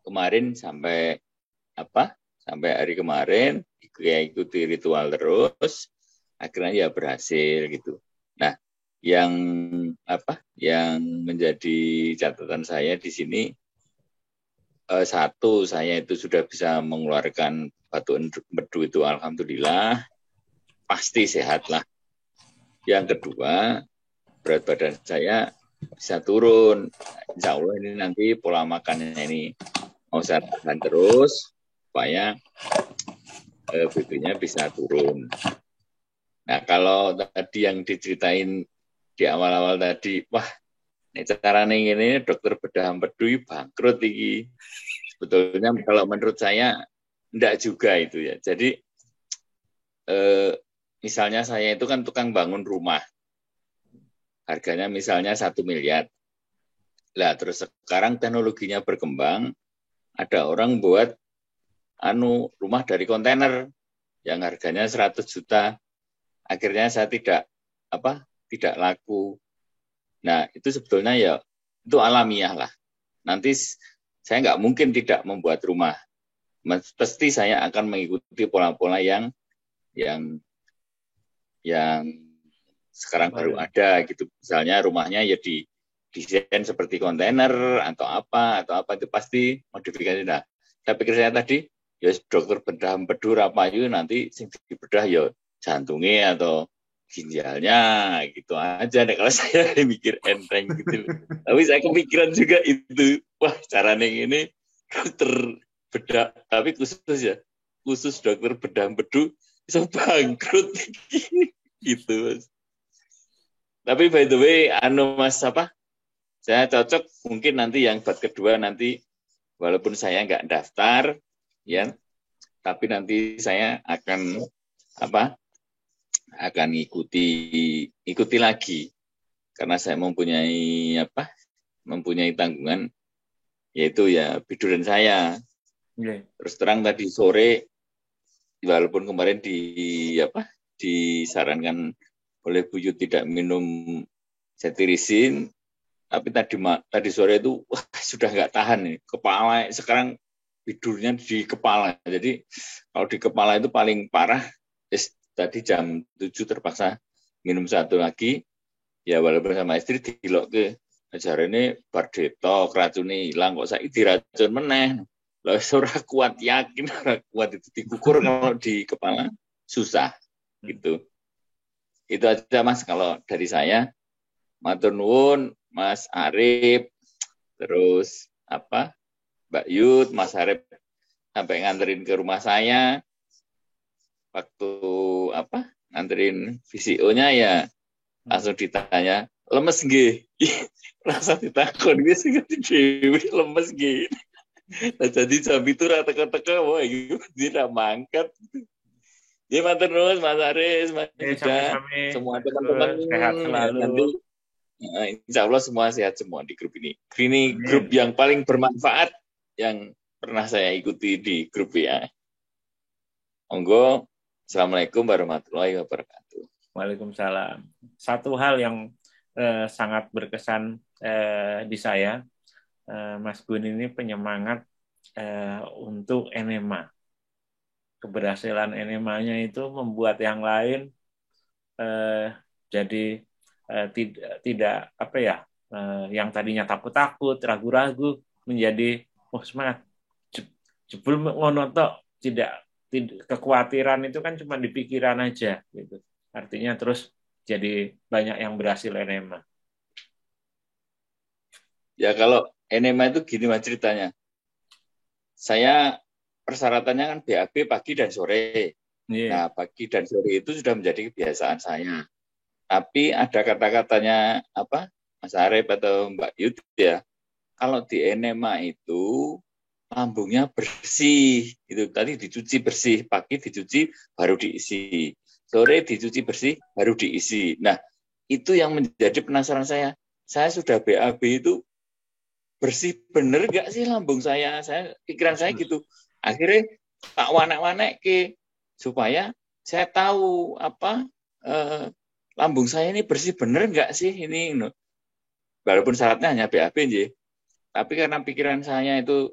kemarin sampai hari kemarin ikuti ritual terus, akhirnya ya berhasil gitu. Nah, yang menjadi catatan saya di sini, satu, saya itu sudah bisa mengeluarkan batu empedu itu alhamdulillah, pasti sehat lah. Yang kedua, berat badan saya bisa turun. Insya Allah ini nanti pola makannya ini mau saya tahan terus supaya BB-nya bisa turun. Nah, kalau tadi yang diceritain di awal-awal tadi, wah, ini caranya ini dokter bedah empedu bangkrut ini. Sebetulnya kalau menurut saya enggak juga itu ya. Jadi misalnya saya itu kan tukang bangun rumah. Harganya misalnya 1 miliar. Lah terus sekarang teknologinya berkembang, ada orang buat rumah dari kontainer yang harganya 100 juta. Akhirnya saya tidak laku. Nah, itu sebetulnya ya itu alamiah lah. Nanti saya nggak mungkin tidak membuat rumah. Pasti saya akan mengikuti pola-pola yang sekarang baru ada gitu. Misalnya rumahnya ya desain seperti kontainer atau apa itu pasti modifikasi. Nah, saya pikir saya tadi ya dokter bedah empedu rapayu nanti sing dibedah ya jantungnya atau ginjalnya gitu aja. Nah, kalau saya mikir enteng gitu. Tapi saya kepikiran juga itu, wah caranya ini dokter bedah tapi khusus dokter bedah empedu bisa bangkrut gitu Mas. Tapi by the way, Mas saya cocok mungkin nanti yang bab kedua nanti walaupun saya nggak daftar, ya, tapi nanti saya akan akan ikuti lagi karena saya mempunyai tanggungan, yaitu ya biduran saya. Terus terang tadi sore, walaupun kemarin disarankan oleh Bu Yu tidak minum cetirizine, tapi tadi sore itu sudah nggak tahan nih, kepala sekarang tidurnya di kepala. Jadi kalau di kepala itu paling parah. Tadi jam 7 terpaksa minum satu lagi. Ya walaupun sama istri dilok ke ajar ini bar detok, racunnya hilang, kok saya diracun meneh. Lah ora kuat, yakin ora kuat itu dikukur kalau di kepala susah gitu. Itu aja Mas kalau dari saya. Matur nuwun Mas Arif, terus Mbak Yud, Mas Arif sampai nganterin ke rumah saya. Waktu nganterin VCO-nya ya langsung ditanya, lemes nggih? Rasa ditakon wis dhewe lemes nggih. Nah, jadi jam itu ra teka-teka wah iki dira mangkat. Ya matur nuwun Mas Aris, Mas Yuda, semua teman-teman sehat selalu. Nanti insya Allah semua sehat semua di grup ini. Ini grup yang paling bermanfaat yang pernah saya ikuti di grup WA. Monggo. Assalamualaikum warahmatullahi wabarakatuh. Waalaikumsalam. Satu hal yang sangat berkesan di saya, Mas Gun ini penyemangat untuk enema. Keberhasilan enemanya itu membuat yang lain jadi tidak yang tadinya takut-takut, ragu-ragu menjadi semangat. Jebul ngono tok, tidak kekhawatiran itu kan cuma di pikiran aja gitu. Artinya terus jadi banyak yang berhasil enema. Ya kalau enema itu gini Mas ceritanya. Saya persyaratannya kan BAB pagi dan sore. Nah, pagi dan sore itu sudah menjadi kebiasaan saya. Tapi ada kata-katanya Mas Arif atau Mbak Yud ya. Kalau di enema itu lambungnya bersih, itu tadi dicuci bersih, pagi dicuci baru diisi, sore dicuci bersih baru diisi. Nah, itu yang menjadi penasaran saya. Saya sudah BAB itu bersih bener gak sih lambung saya? Pikiran saya gitu. Akhirnya tak wanek-wanek supaya saya tahu lambung saya ini bersih bener gak sih ini. Walaupun syaratnya hanya BAB aja. Tapi karena pikiran saya itu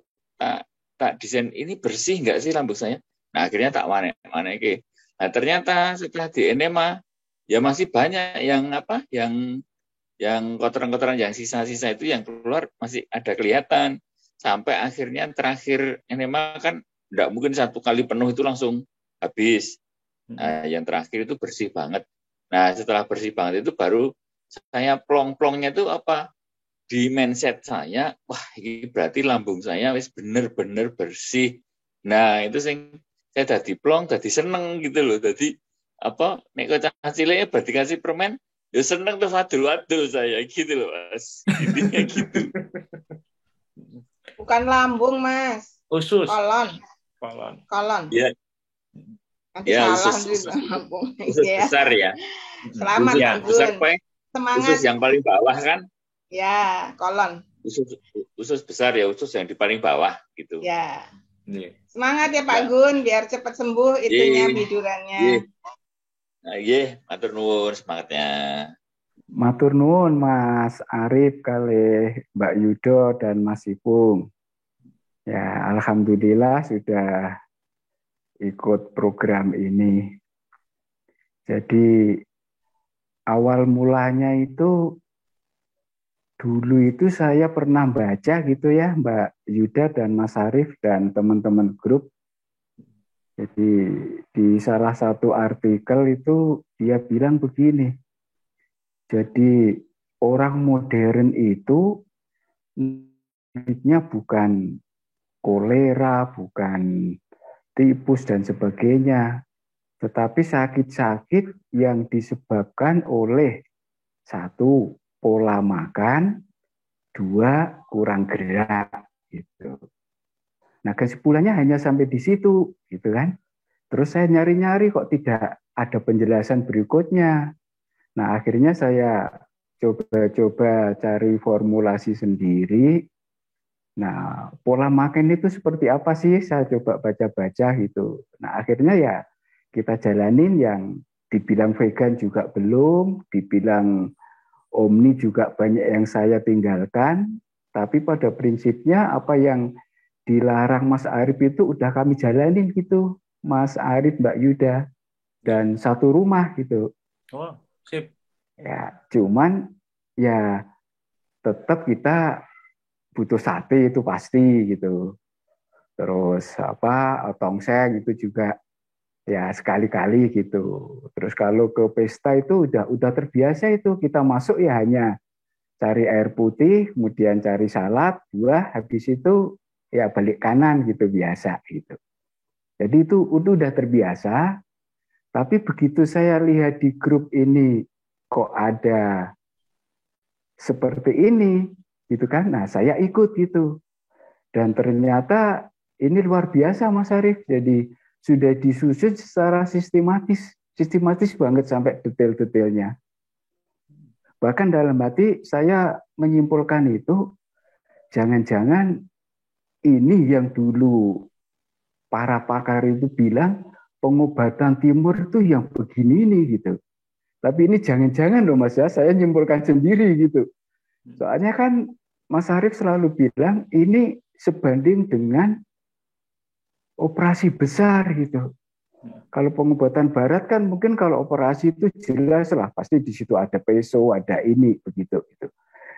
tak desain ini bersih nggak sih lambung saya? Nah akhirnya tak wanek. Nah ternyata setelah di enema ya masih banyak yang kotoran-kotoran yang sisa-sisa itu yang keluar masih ada kelihatan. Sampai akhirnya terakhir enema kan nggak mungkin satu kali penuh itu langsung habis. Nah, yang terakhir itu bersih banget. Nah setelah bersih banget itu baru saya plong-plongnya itu di mindset saya, wah ini berarti lambung saya wis bener-bener bersih. Nah itu saya tadi plong, tadi seneng gitu loh. Tadi nek kocak hasilnya berarti kasih permen, ya seneng tuh wadul-wadul saya gitu loh Mas. Intinya gitu. Bukan lambung Mas. Usus. Kolon. Iya. Nanti salah lambung. Usus besar ya. Selamat usus, besar semangat. Usus yang paling bawah kan? Ya, kolon. Usus besar ya, usus yang di paling bawah gitu. Ya. Semangat ya Pak Gun, biar cepat sembuh itunya bidurannya. Nah, matur nuwun semangatnya. Matur nuwun Mas Arif kali Mbak Yudo dan Mas Ipung. Ya, alhamdulillah sudah ikut program ini. Jadi awal mulanya itu dulu itu saya pernah baca gitu ya Mbak Yuda dan Mas Arif dan teman-teman grup. Jadi di salah satu artikel itu dia bilang begini. Jadi orang modern itu bukan kolera, bukan tipus dan sebagainya. Tetapi sakit-sakit yang disebabkan oleh satu, pola makan, dua, kurang gerak gitu. Nah, kesimpulannya hanya sampai di situ, gitu kan. Terus saya nyari-nyari kok tidak ada penjelasan berikutnya. Nah, akhirnya saya coba-coba cari formulasi sendiri. Nah, pola makan itu seperti apa sih? Saya coba baca-baca gitu. Nah, akhirnya ya kita jalanin yang dibilang vegan juga belum, dibilang omni juga banyak yang saya tinggalkan. Tapi pada prinsipnya apa yang dilarang Mas Arif itu udah kami jalanin gitu. Mas Arif, Mbak Yuda, dan satu rumah gitu. Oh, sip. Ya, cuman ya tetap kita butuh sate itu pasti gitu. Terus apa tongseng itu juga ya sekali-kali gitu. Terus kalau ke pesta itu udah terbiasa itu kita masuk ya hanya cari air putih, kemudian cari salad, buah, habis itu ya balik kanan gitu biasa gitu. Jadi itu udah terbiasa. Tapi begitu saya lihat di grup ini kok ada seperti ini gitu kan. Nah, saya ikut gitu. Dan ternyata ini luar biasa Mas Arif. Jadi sudah disusun secara sistematis banget sampai detail-detailnya. Bahkan dalam hati saya menyimpulkan itu jangan-jangan ini yang dulu para pakar itu bilang pengobatan timur itu yang begini nih gitu. Tapi ini jangan-jangan loh Mas ya, saya nyimpulkan sendiri gitu. Soalnya kan Mas Arif selalu bilang ini sebanding dengan operasi besar gitu. Kalau pengobatan barat kan mungkin kalau operasi itu jelas lah pasti di situ ada peso, ada ini begitu gitu.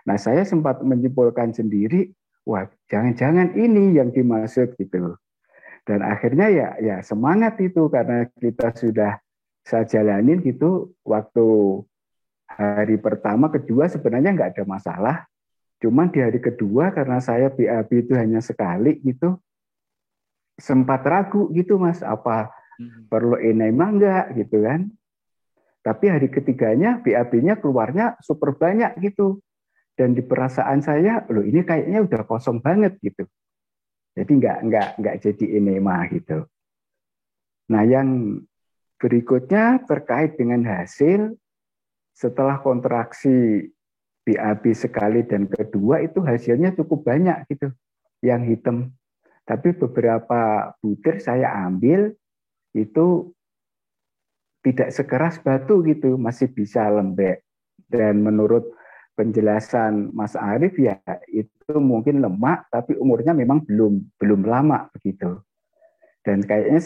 Nah, saya sempat menyimpulkan sendiri, wah jangan-jangan ini yang dimaksud gitu. Dan akhirnya ya semangat itu karena kita sudah saya jalanin gitu waktu hari pertama, kedua sebenarnya nggak ada masalah. Cuman di hari kedua karena saya BAB itu hanya sekali gitu, sempat ragu gitu Mas, apa perlu enema enggak gitu kan. Tapi hari ketiganya BAB-nya keluarnya super banyak gitu. Dan di perasaan saya, loh ini kayaknya udah kosong banget gitu. Jadi nggak jadi enema gitu. Nah yang berikutnya terkait dengan hasil setelah kontraksi BAB sekali dan kedua itu hasilnya cukup banyak gitu yang hitam. Tapi beberapa butir saya ambil itu tidak sekeras batu gitu, masih bisa lembek. Dan menurut penjelasan Mas Arif ya itu mungkin lemak tapi umurnya memang belum lama begitu. Dan kayaknya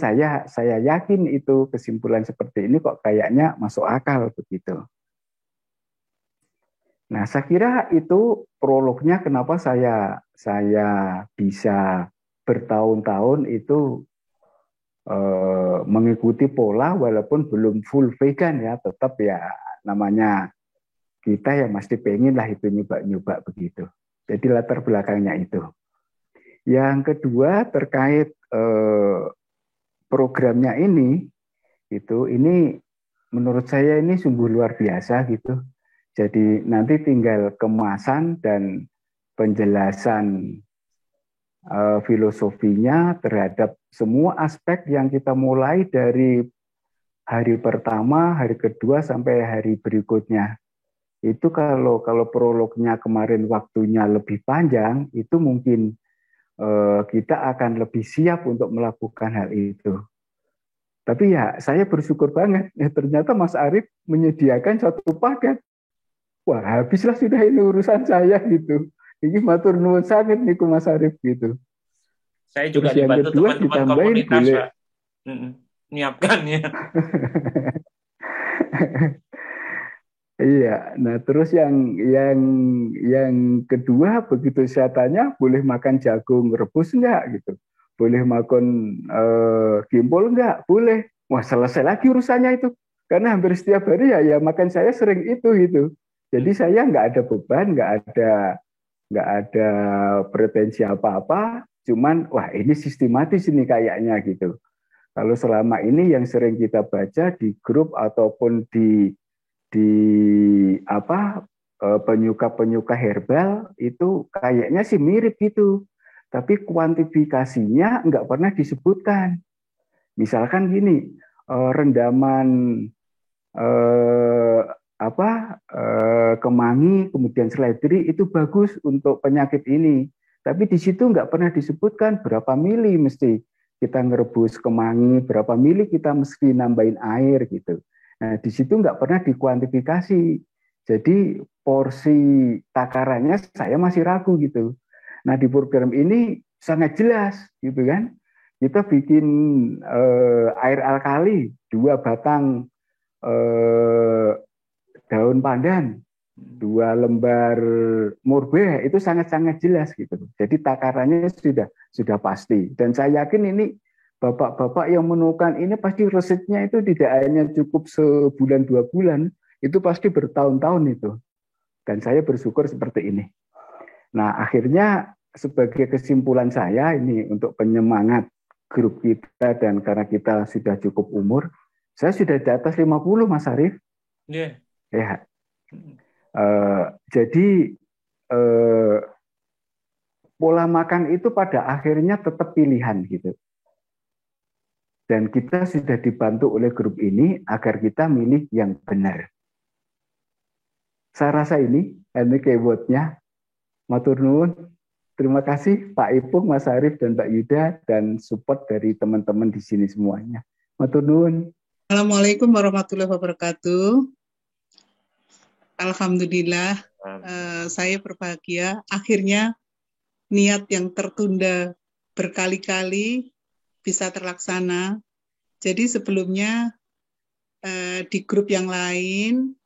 saya yakin itu kesimpulan seperti ini kok kayaknya masuk akal begitu. Nah, saya kira itu prolognya kenapa saya bisa bertahun-tahun itu mengikuti pola walaupun belum full vegan ya, tetap ya namanya kita ya mesti pengen lah itu nyoba-nyoba begitu. Jadi latar belakangnya itu. Yang kedua terkait programnya ini menurut saya ini sungguh luar biasa gitu. Jadi nanti tinggal kemasan dan penjelasan filosofinya terhadap semua aspek yang kita mulai dari hari pertama, hari kedua sampai hari berikutnya. Itu kalau prolognya kemarin waktunya lebih panjang, itu mungkin kita akan lebih siap untuk melakukan hal itu. Tapi ya saya bersyukur banget, ternyata Mas Arif menyediakan satu paket. Wah habislah sudah ini urusan saya gitu. Ini matur nuwun sangat nih Mas Arif gitu. Saya juga terus dibantu teman-teman komunitas boleh. Pak. Nyiapkannya. Iya, nah terus yang kedua begitu saya tanya boleh makan jagung rebus enggak gitu, boleh makan gimbol enggak, boleh. Wah selesai lagi urusannya itu, karena hampir setiap hari ya makan saya sering itu gitu. Jadi saya nggak ada beban, nggak ada pretensi apa-apa, cuman wah ini sistematis ini kayaknya gitu. Kalau selama ini yang sering kita baca di grup ataupun di penyuka-penyuka herbal itu kayaknya sih mirip gitu. tapi kuantifikasinya nggak pernah disebutkan. Misalkan gini, rendaman kemangi, kemudian seledri itu bagus untuk penyakit ini. Tapi di situ nggak pernah disebutkan berapa mili mesti kita ngerebus kemangi, berapa mili kita mesti nambahin air gitu. Nah di situ nggak pernah dikuantifikasi. Jadi porsi takarannya saya masih ragu gitu. Nah di program ini sangat jelas gitu kan. Kita bikin air alkali 2 batang daun pandan, 2 lembar murbe, itu sangat-sangat jelas gitu. Jadi takarannya sudah pasti. Dan saya yakin ini bapak-bapak yang menemukan ini pasti resepnya itu tidak hanya cukup sebulan 2 bulan, itu pasti bertahun-tahun itu. Dan saya bersyukur seperti ini. Nah akhirnya sebagai kesimpulan saya ini untuk penyemangat grup kita dan karena kita sudah cukup umur, saya sudah di atas 50 Mas Arief. Yeah. Ya. Jadi pola makan itu pada akhirnya tetap pilihan gitu. Dan kita sudah dibantu oleh grup ini agar kita milih yang benar. Saya rasa ini keywordnya. Matur nuwun. Terima kasih Pak Ipung, Mas Arief, dan Mbak Yuda, dan support dari teman-teman di sini semuanya. Matur nuwun. Assalamualaikum warahmatullahi wabarakatuh. Alhamdulillah, saya berbahagia. Akhirnya niat yang tertunda berkali-kali bisa terlaksana. Jadi sebelumnya di grup yang lain,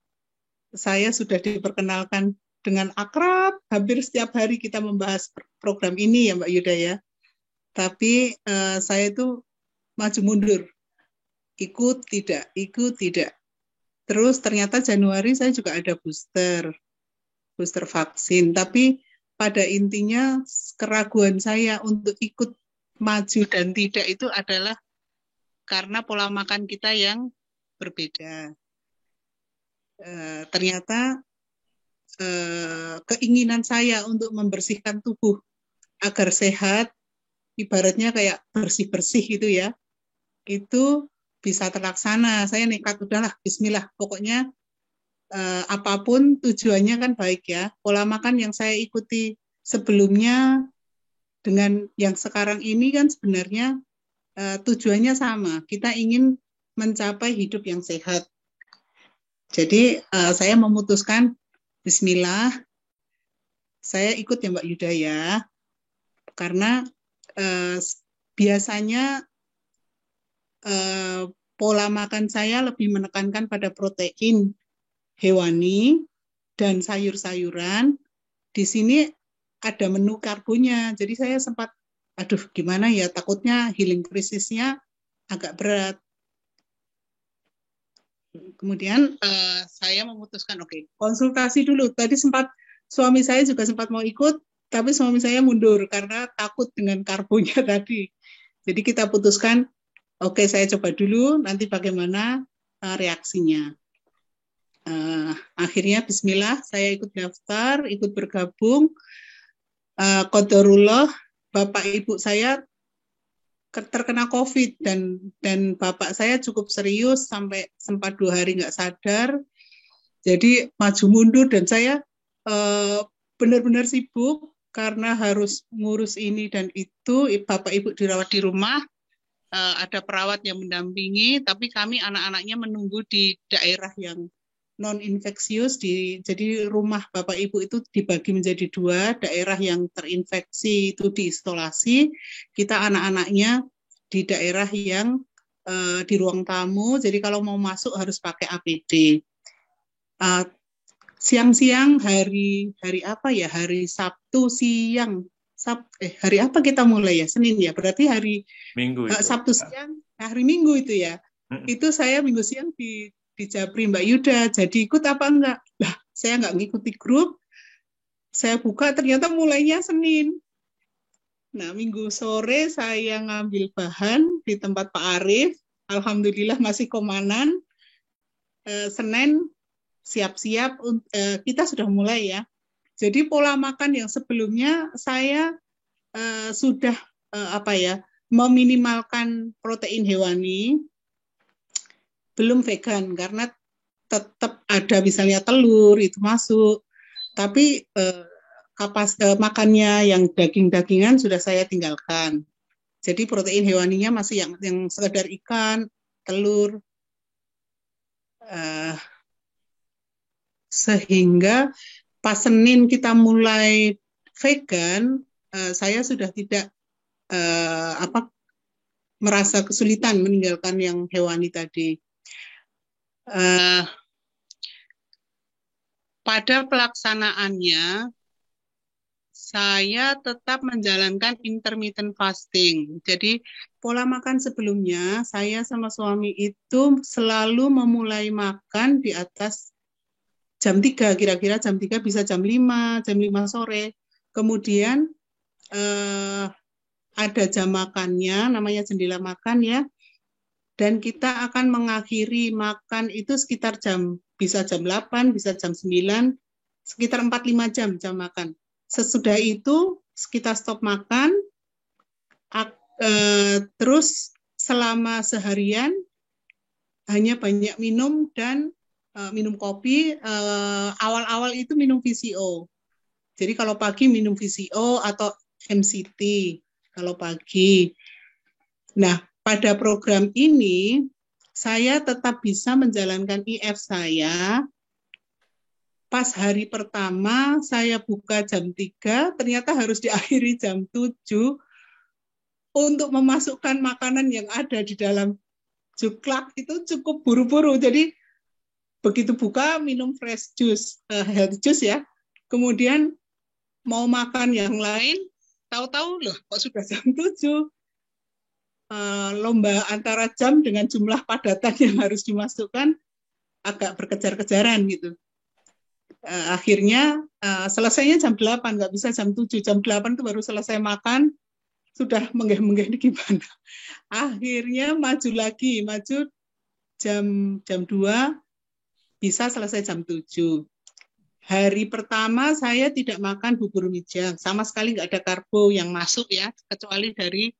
saya sudah diperkenalkan dengan akrab, hampir setiap hari kita membahas program ini ya Mbak Yuda ya. Tapi saya itu maju mundur, ikut tidak. Terus ternyata Januari saya juga ada booster vaksin. Tapi pada intinya keraguan saya untuk ikut maju dan tidak itu adalah karena pola makan kita yang berbeda. Ternyata keinginan saya untuk membersihkan tubuh agar sehat, ibaratnya kayak bersih-bersih gitu ya, itu bisa terlaksana. Saya nekat, udahlah bismillah, pokoknya apapun tujuannya kan baik ya. Pola makan yang saya ikuti sebelumnya dengan yang sekarang ini kan sebenarnya tujuannya sama, kita ingin mencapai hidup yang sehat. Jadi saya memutuskan bismillah, saya ikut ya Mbak Yuda ya, karena biasanya pola makan saya lebih menekankan pada protein hewani dan sayur-sayuran. Di sini ada menu karbonya, jadi saya sempat, aduh gimana ya, takutnya healing krisisnya agak berat. Kemudian saya memutuskan, oke, konsultasi dulu. Tadi suami saya juga sempat mau ikut, tapi suami saya mundur karena takut dengan karbonya tadi. Jadi kita putuskan, oke, saya coba dulu, nanti bagaimana reaksinya. Akhirnya bismillah, saya ikut daftar, ikut bergabung. Qadarullah, bapak ibu saya terkena COVID dan bapak saya cukup serius sampai sempat 2 hari nggak sadar. Jadi maju mundur dan saya benar-benar sibuk karena harus ngurus ini dan itu. Bapak ibu dirawat di rumah, ada perawat yang mendampingi, tapi kami anak-anaknya menunggu di daerah yang non-infeksius. Jadi rumah bapak ibu itu dibagi menjadi 2, daerah yang terinfeksi itu diisolasi, kita anak-anaknya di daerah yang di ruang tamu, jadi kalau mau masuk harus pakai APD. Siang-siang hari apa ya, hari Sabtu siang, hari apa kita mulai ya, Senin ya, berarti hari Minggu itu. Sabtu siang, hari Minggu itu ya, itu saya Minggu siang di Japri Mbak Yuda, jadi ikut apa enggak? Lah, saya enggak ngikuti grup, saya buka ternyata mulainya Senin. Nah, Minggu sore saya ngambil bahan di tempat Pak Arief, alhamdulillah masih komanan. Senin siap-siap, kita sudah mulai ya. Jadi pola makan yang sebelumnya saya sudah meminimalkan protein hewani, belum vegan karena tetap ada misalnya telur itu masuk, tapi makannya yang daging-dagingan sudah saya tinggalkan. Jadi protein hewaninya masih yang sekedar ikan, telur, sehingga pas Senin kita mulai vegan, saya sudah tidak merasa kesulitan meninggalkan yang hewani tadi. Pada pelaksanaannya, saya tetap menjalankan intermittent fasting. Jadi pola makan sebelumnya, saya sama suami itu selalu memulai makan di atas jam 3, kira-kira jam 3 bisa jam 5 sore. Kemudian ada jam makannya, namanya jendela makan ya. Dan kita akan mengakhiri makan itu sekitar bisa jam 8, bisa jam 9, sekitar 4-5 jam makan. Sesudah itu kita stop makan, terus selama seharian hanya banyak minum dan minum kopi. Awal-awal itu minum VCO. Jadi kalau pagi minum VCO atau MCT kalau pagi. Nah, pada program ini saya tetap bisa menjalankan IF saya. Pas hari pertama saya buka jam 3, ternyata harus diakhiri jam 7 untuk memasukkan makanan yang ada di dalam juklak itu cukup buru-buru. Jadi begitu buka minum fresh juice, health juice ya. Kemudian mau makan yang lain, tahu-tahu loh kok sudah jam 7. Lomba antara jam dengan jumlah padatan yang harus dimasukkan agak berkejar-kejaran gitu. Akhirnya selesainya jam 8, nggak bisa jam 7. Jam 8 itu baru selesai makan, sudah menggeh-menggeh ini gimana. Akhirnya maju jam 2, bisa selesai jam 7. Hari pertama saya tidak makan bubur mijang, sama sekali nggak ada karbo yang masuk ya, kecuali dari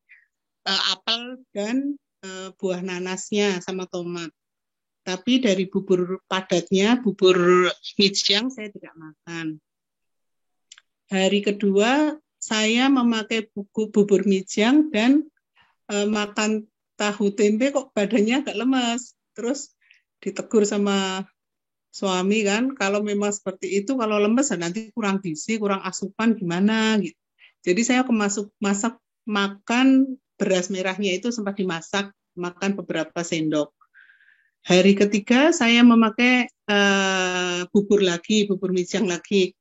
apel dan buah nanasnya sama tomat. Tapi dari bubur padatnya, bubur mijang saya tidak makan. Hari kedua saya memakai bubur mijang dan makan tahu tempe kok badannya agak lemas. Terus ditegur sama suami kan, kalau memang seperti itu, kalau lemes nanti kurang gizi, kurang asupan gimana gitu. Jadi saya masak makan beras merahnya itu sempat dimasak, makan beberapa sendok. Hari ketiga saya memakai bubur mijang lagi.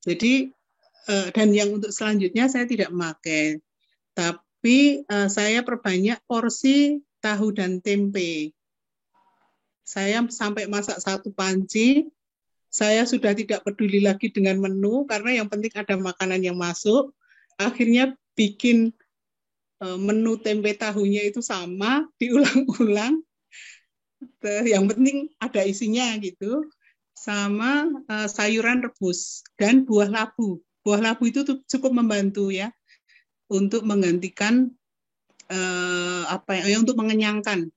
Jadi dan yang untuk selanjutnya saya tidak memakai, tapi saya perbanyak porsi tahu dan tempe. Saya sampai masak 1 panci. Saya sudah tidak peduli lagi dengan menu karena yang penting ada makanan yang masuk. Akhirnya bikin menu tempe tahunya itu sama, diulang-ulang. Yang penting ada isinya gitu. Sama sayuran rebus dan buah labu. Buah labu itu cukup membantu ya untuk menggantikan untuk mengenyangkan.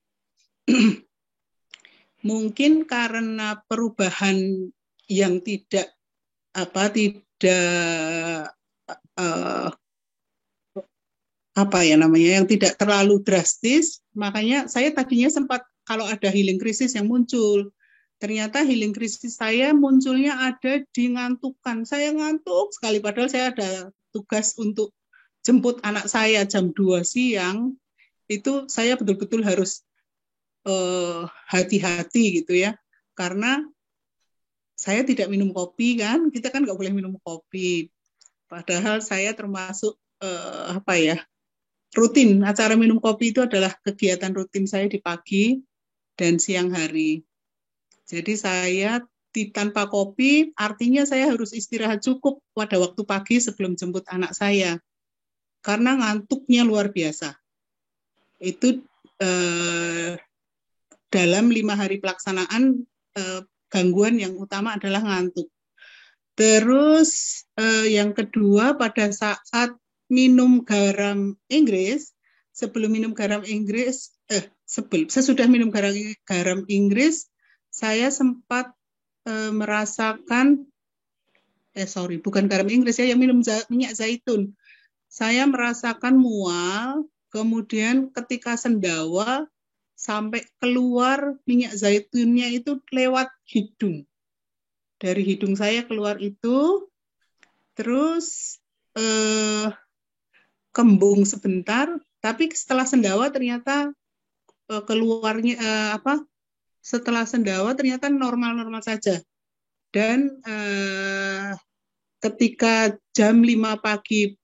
Mungkin karena perubahan yang tidak yang tidak terlalu drastis, makanya saya tadinya sempat kalau ada healing krisis yang muncul, ternyata healing krisis saya munculnya ada di ngantukan. Saya ngantuk sekali, padahal saya ada tugas untuk jemput anak saya jam 2 siang, itu saya betul-betul harus hati-hati gitu ya, karena saya tidak minum kopi kan, kita kan nggak boleh minum kopi. Padahal saya termasuk rutin, acara minum kopi itu adalah kegiatan rutin saya di pagi dan siang hari. Jadi saya tanpa kopi, artinya saya harus istirahat cukup pada waktu pagi sebelum jemput anak saya. Karena ngantuknya luar biasa. Itu dalam 5 hari pelaksanaan, gangguan yang utama adalah ngantuk. Terus yang kedua, pada saat minum garam Inggris, sebelum minum garam Inggris, sesudah minum garam Inggris, saya sempat merasakan, bukan garam Inggris ya, yang minum minyak zaitun. Saya merasakan mual, kemudian ketika sendawa, sampai keluar minyak zaitunnya itu lewat hidung. Dari hidung saya keluar itu, terus kembung sebentar, tapi setelah sendawa ternyata keluarnya setelah sendawa ternyata normal-normal saja. Dan ketika jam 5 pagi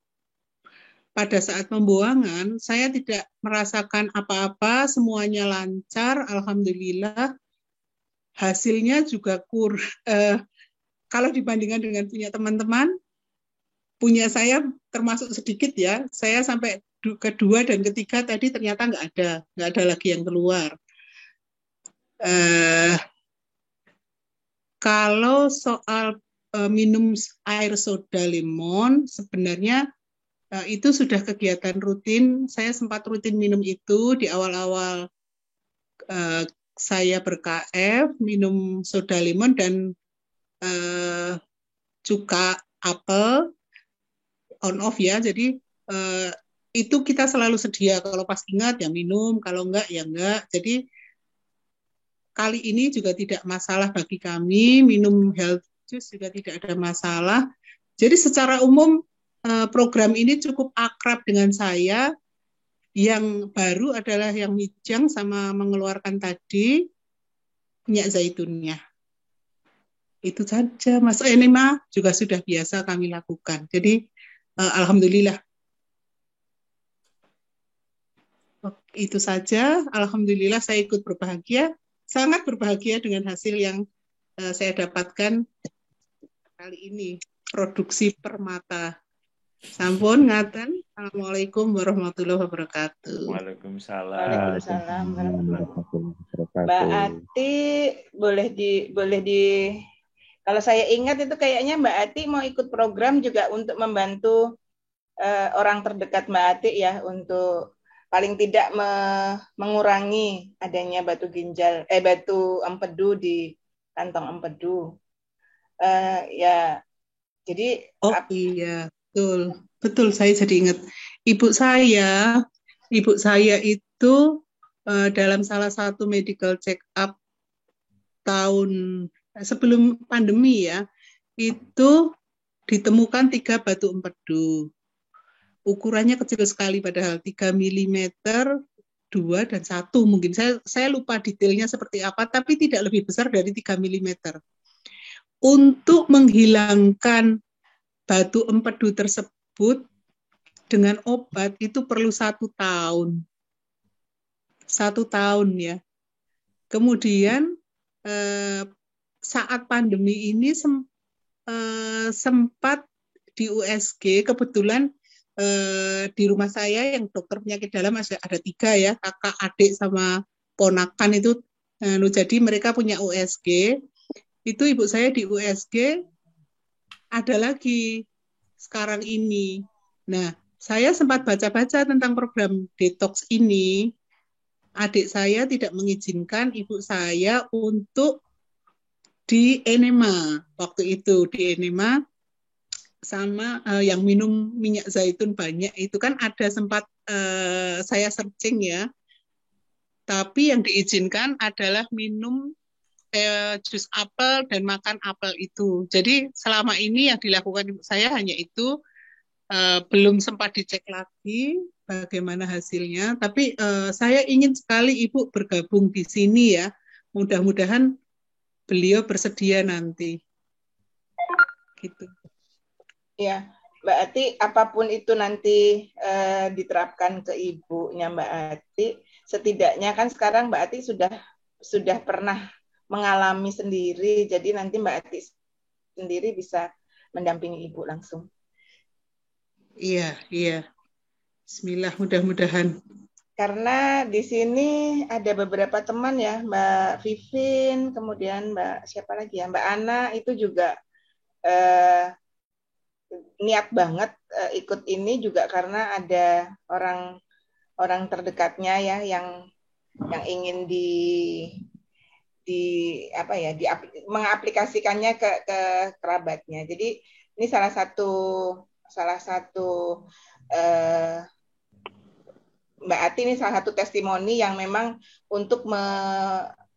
pada saat pembuangan, saya tidak merasakan apa-apa, semuanya lancar, alhamdulillah. Hasilnya juga kalau dibandingkan dengan punya teman-teman, punya saya termasuk sedikit ya. Saya sampai kedua dan ketiga tadi ternyata nggak ada lagi yang keluar. Kalau soal minum air soda lemon, sebenarnya itu sudah kegiatan rutin. Saya sempat rutin minum itu di awal-awal saya ber-KF, minum soda lemon dan cuka apel on off ya. Jadi itu kita selalu sedia. Kalau pas ingat ya minum, kalau enggak ya enggak. Jadi kali ini juga tidak masalah bagi kami, minum health juice juga tidak ada masalah. Jadi secara umum program ini cukup akrab dengan saya. Yang baru adalah yang Mijang sama mengeluarkan tadi minyak zaitunnya. Itu saja, Mas Enema juga sudah biasa kami lakukan. Jadi alhamdulillah. Itu saja, alhamdulillah saya ikut berbahagia, sangat berbahagia dengan hasil yang saya dapatkan kali ini, produksi permata. Sampun ngaten. Assalamualaikum warahmatullahi wabarakatuh. Waalaikumsalam. Waalaikumsalam warahmatullahi wabarakatuh. Mbak Ati boleh di kalau saya ingat itu kayaknya Mbak Ati mau ikut program juga untuk membantu orang terdekat Mbak Ati ya, untuk paling tidak mengurangi adanya batu empedu di kantong empedu. Ya, jadi iya. Betul, saya jadi ingat. Ibu saya itu dalam salah satu medical check up tahun sebelum pandemi ya, itu ditemukan 3 batu empedu. Ukurannya kecil sekali padahal 3 mm, 2 dan 1 mungkin. Saya lupa detailnya seperti apa, tapi tidak lebih besar dari 3 mm. Untuk menghilangkan batu empedu tersebut dengan obat itu perlu 1 tahun. 1 tahun ya. Kemudian saat pandemi ini sempat di USG, kebetulan di rumah saya yang dokter penyakit dalam ada 3 ya, kakak, adik sama ponakan itu. Jadi mereka punya USG. Itu ibu saya di USG ada lagi sekarang ini. Nah, saya sempat baca-baca tentang program detox ini. Adik saya tidak mengizinkan ibu saya untuk di enema. Waktu itu di enema sama yang minum minyak zaitun banyak itu kan ada sempat saya searching ya. Tapi yang diizinkan adalah minum jus apel dan makan apel itu. Jadi selama ini yang dilakukan ibu saya hanya itu, belum sempat dicek lagi bagaimana hasilnya. Tapi saya ingin sekali ibu bergabung di sini ya. Mudah-mudahan beliau bersedia nanti. Gitu. Ya, Mbak Ati, apapun itu nanti diterapkan ke ibunya Mbak Ati, setidaknya kan sekarang Mbak Ati sudah pernah mengalami sendiri, jadi nanti Mbak Ati sendiri bisa mendampingi ibu langsung. Iya. Bismillah, mudah-mudahan. Karena di sini ada beberapa teman ya, Mbak Vivin, kemudian Mbak siapa lagi ya, Mbak Ana itu juga niat banget ikut ini juga karena ada orang terdekatnya ya yang ingin mengaplikasikannya ke kerabatnya. Jadi ini salah satu Mbak Ati ini salah satu testimoni yang memang untuk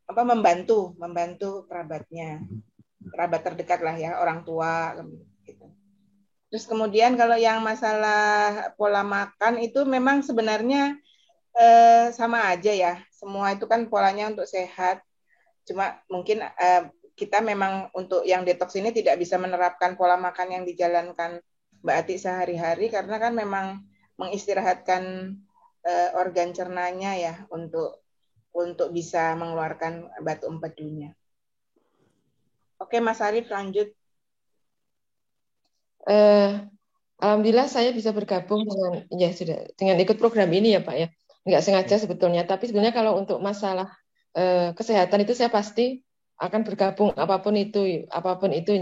membantu kerabatnya, kerabat terdekat lah ya, orang tua gitu. Terus kemudian kalau yang masalah pola makan itu memang sebenarnya sama aja ya, semua itu kan polanya untuk sehat. Cuma mungkin kita memang untuk yang detox ini tidak bisa menerapkan pola makan yang dijalankan Mbak Ati sehari-hari karena kan memang mengistirahatkan organ cernanya ya untuk bisa mengeluarkan batu empedunya. Oke, Mas Arif lanjut. Alhamdulillah saya bisa bergabung dengan ikut program ini ya Pak ya. Nggak sengaja sebetulnya, tapi sebenarnya kalau untuk masalah kesehatan itu saya pasti akan bergabung apapun itu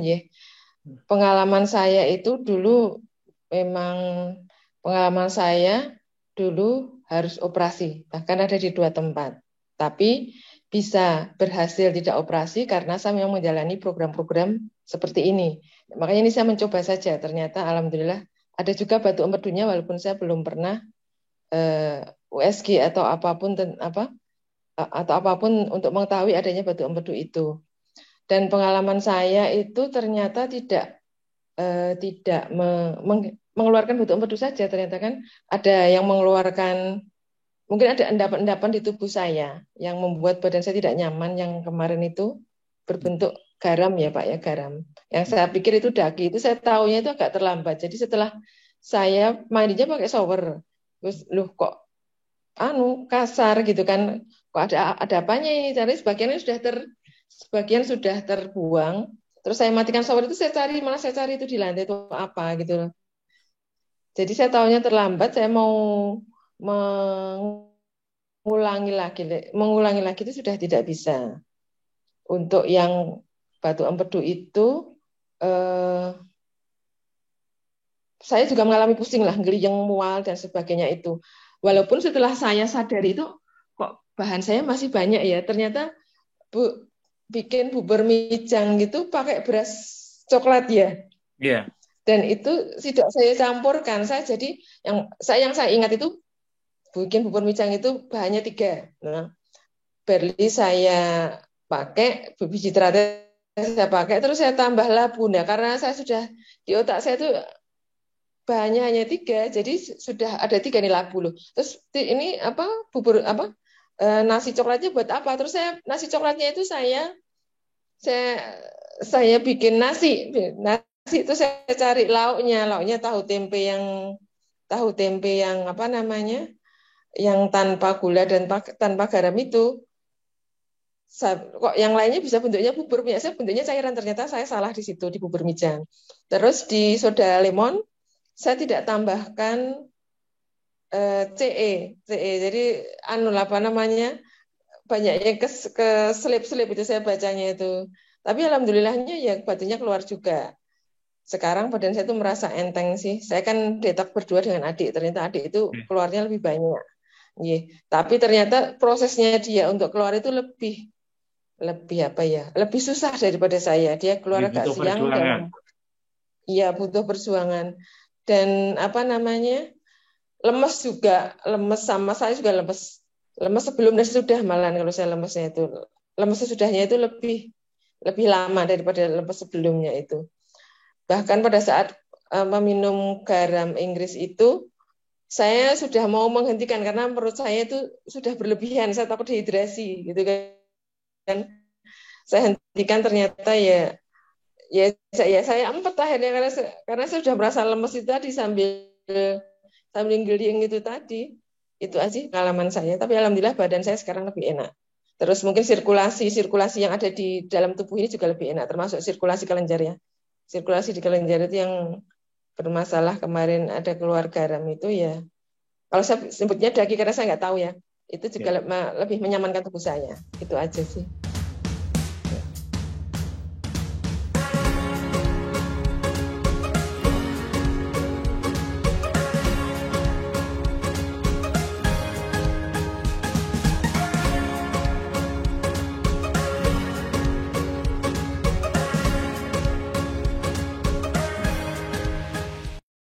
ya. Pengalaman saya itu dulu harus operasi, bahkan ada di 2 tempat. Tapi bisa berhasil tidak operasi karena saya memang menjalani program-program seperti ini. Makanya ini saya mencoba saja. Ternyata alhamdulillah ada juga batu empedunya walaupun saya belum pernah USG atau apapun untuk mengetahui adanya batu empedu itu. Dan pengalaman saya itu ternyata tidak mengeluarkan batu empedu saja, ternyata kan ada yang mengeluarkan, mungkin ada endapan-endapan di tubuh saya yang membuat badan saya tidak nyaman, yang kemarin itu berbentuk garam ya Pak ya, garam. Yang saya pikir itu daki, itu saya tahunya itu agak terlambat. Jadi setelah saya mandinya pakai shower, terus kok kasar gitu kan, kok ada apanya ini, jadi sebagian sudah terbuang. Terus saya matikan shower itu saya cari itu di lantai itu apa gitu. Jadi saya tahunya terlambat, saya mau mengulangi lagi itu sudah tidak bisa. Untuk yang batu empedu itu saya juga mengalami pusing lah, geliyang, mual dan sebagainya itu. Walaupun setelah saya sadari itu kok bahan saya masih banyak ya. Ternyata bikin bubur mijang gitu pakai beras coklat ya. Iya. Dan itu tidak saya campurkan. Jadi yang saya ingat itu bikin bubur mijang itu bahannya 3. Nah, barley saya pakai, biji teratai saya pakai, terus saya tambah labu. Nah, karena saya sudah di otak saya itu bahannya hanya 3, jadi sudah ada 3 nih labu loh. Terus ini nasi coklatnya buat apa? Terus nasi coklatnya itu saya bikin nasi itu saya cari lauknya tahu tempe yang yang tanpa gula dan tanpa garam itu. Kok yang lainnya bisa bentuknya bubur, biasanya bentuknya cairan, ternyata saya salah di situ di bubur mijang. Terus di soda lemon saya tidak tambahkan CE. Jadi banyaknya keselip-selip itu saya bacanya itu. Tapi alhamdulillahnya ya batunya keluar juga. Sekarang badan saya itu merasa enteng sih. Saya kan detox berdua dengan adik. Ternyata adik itu keluarnya lebih banyak. Tapi ternyata prosesnya dia untuk keluar itu lebih susah daripada saya. Dia keluar agak siang butuh perjuangan. Dan lemes juga, sama saya juga lemes sebelum dan sesudah, malahan kalau saya lemesnya itu lemes sesudahnya itu lebih lama daripada lemes sebelumnya itu. Bahkan pada saat meminum garam Inggris itu saya sudah mau menghentikan karena menurut saya itu sudah berlebihan, saya takut dehidrasi gitu kan. Saya hentikan, ternyata saya empet akhirnya karena saya sudah merasa lemes itu tadi sambil geliyang itu tadi. Itu aja pengalaman saya, tapi alhamdulillah badan saya sekarang lebih enak. Terus mungkin sirkulasi yang ada di dalam tubuh ini juga lebih enak, termasuk sirkulasi kelenjar ya. Sirkulasi di kelenjar itu yang bermasalah, kemarin ada keluar garam itu ya. Kalau saya sebutnya daki karena saya nggak tahu ya. Itu juga lebih menyamankan tubuh saya. Itu aja sih.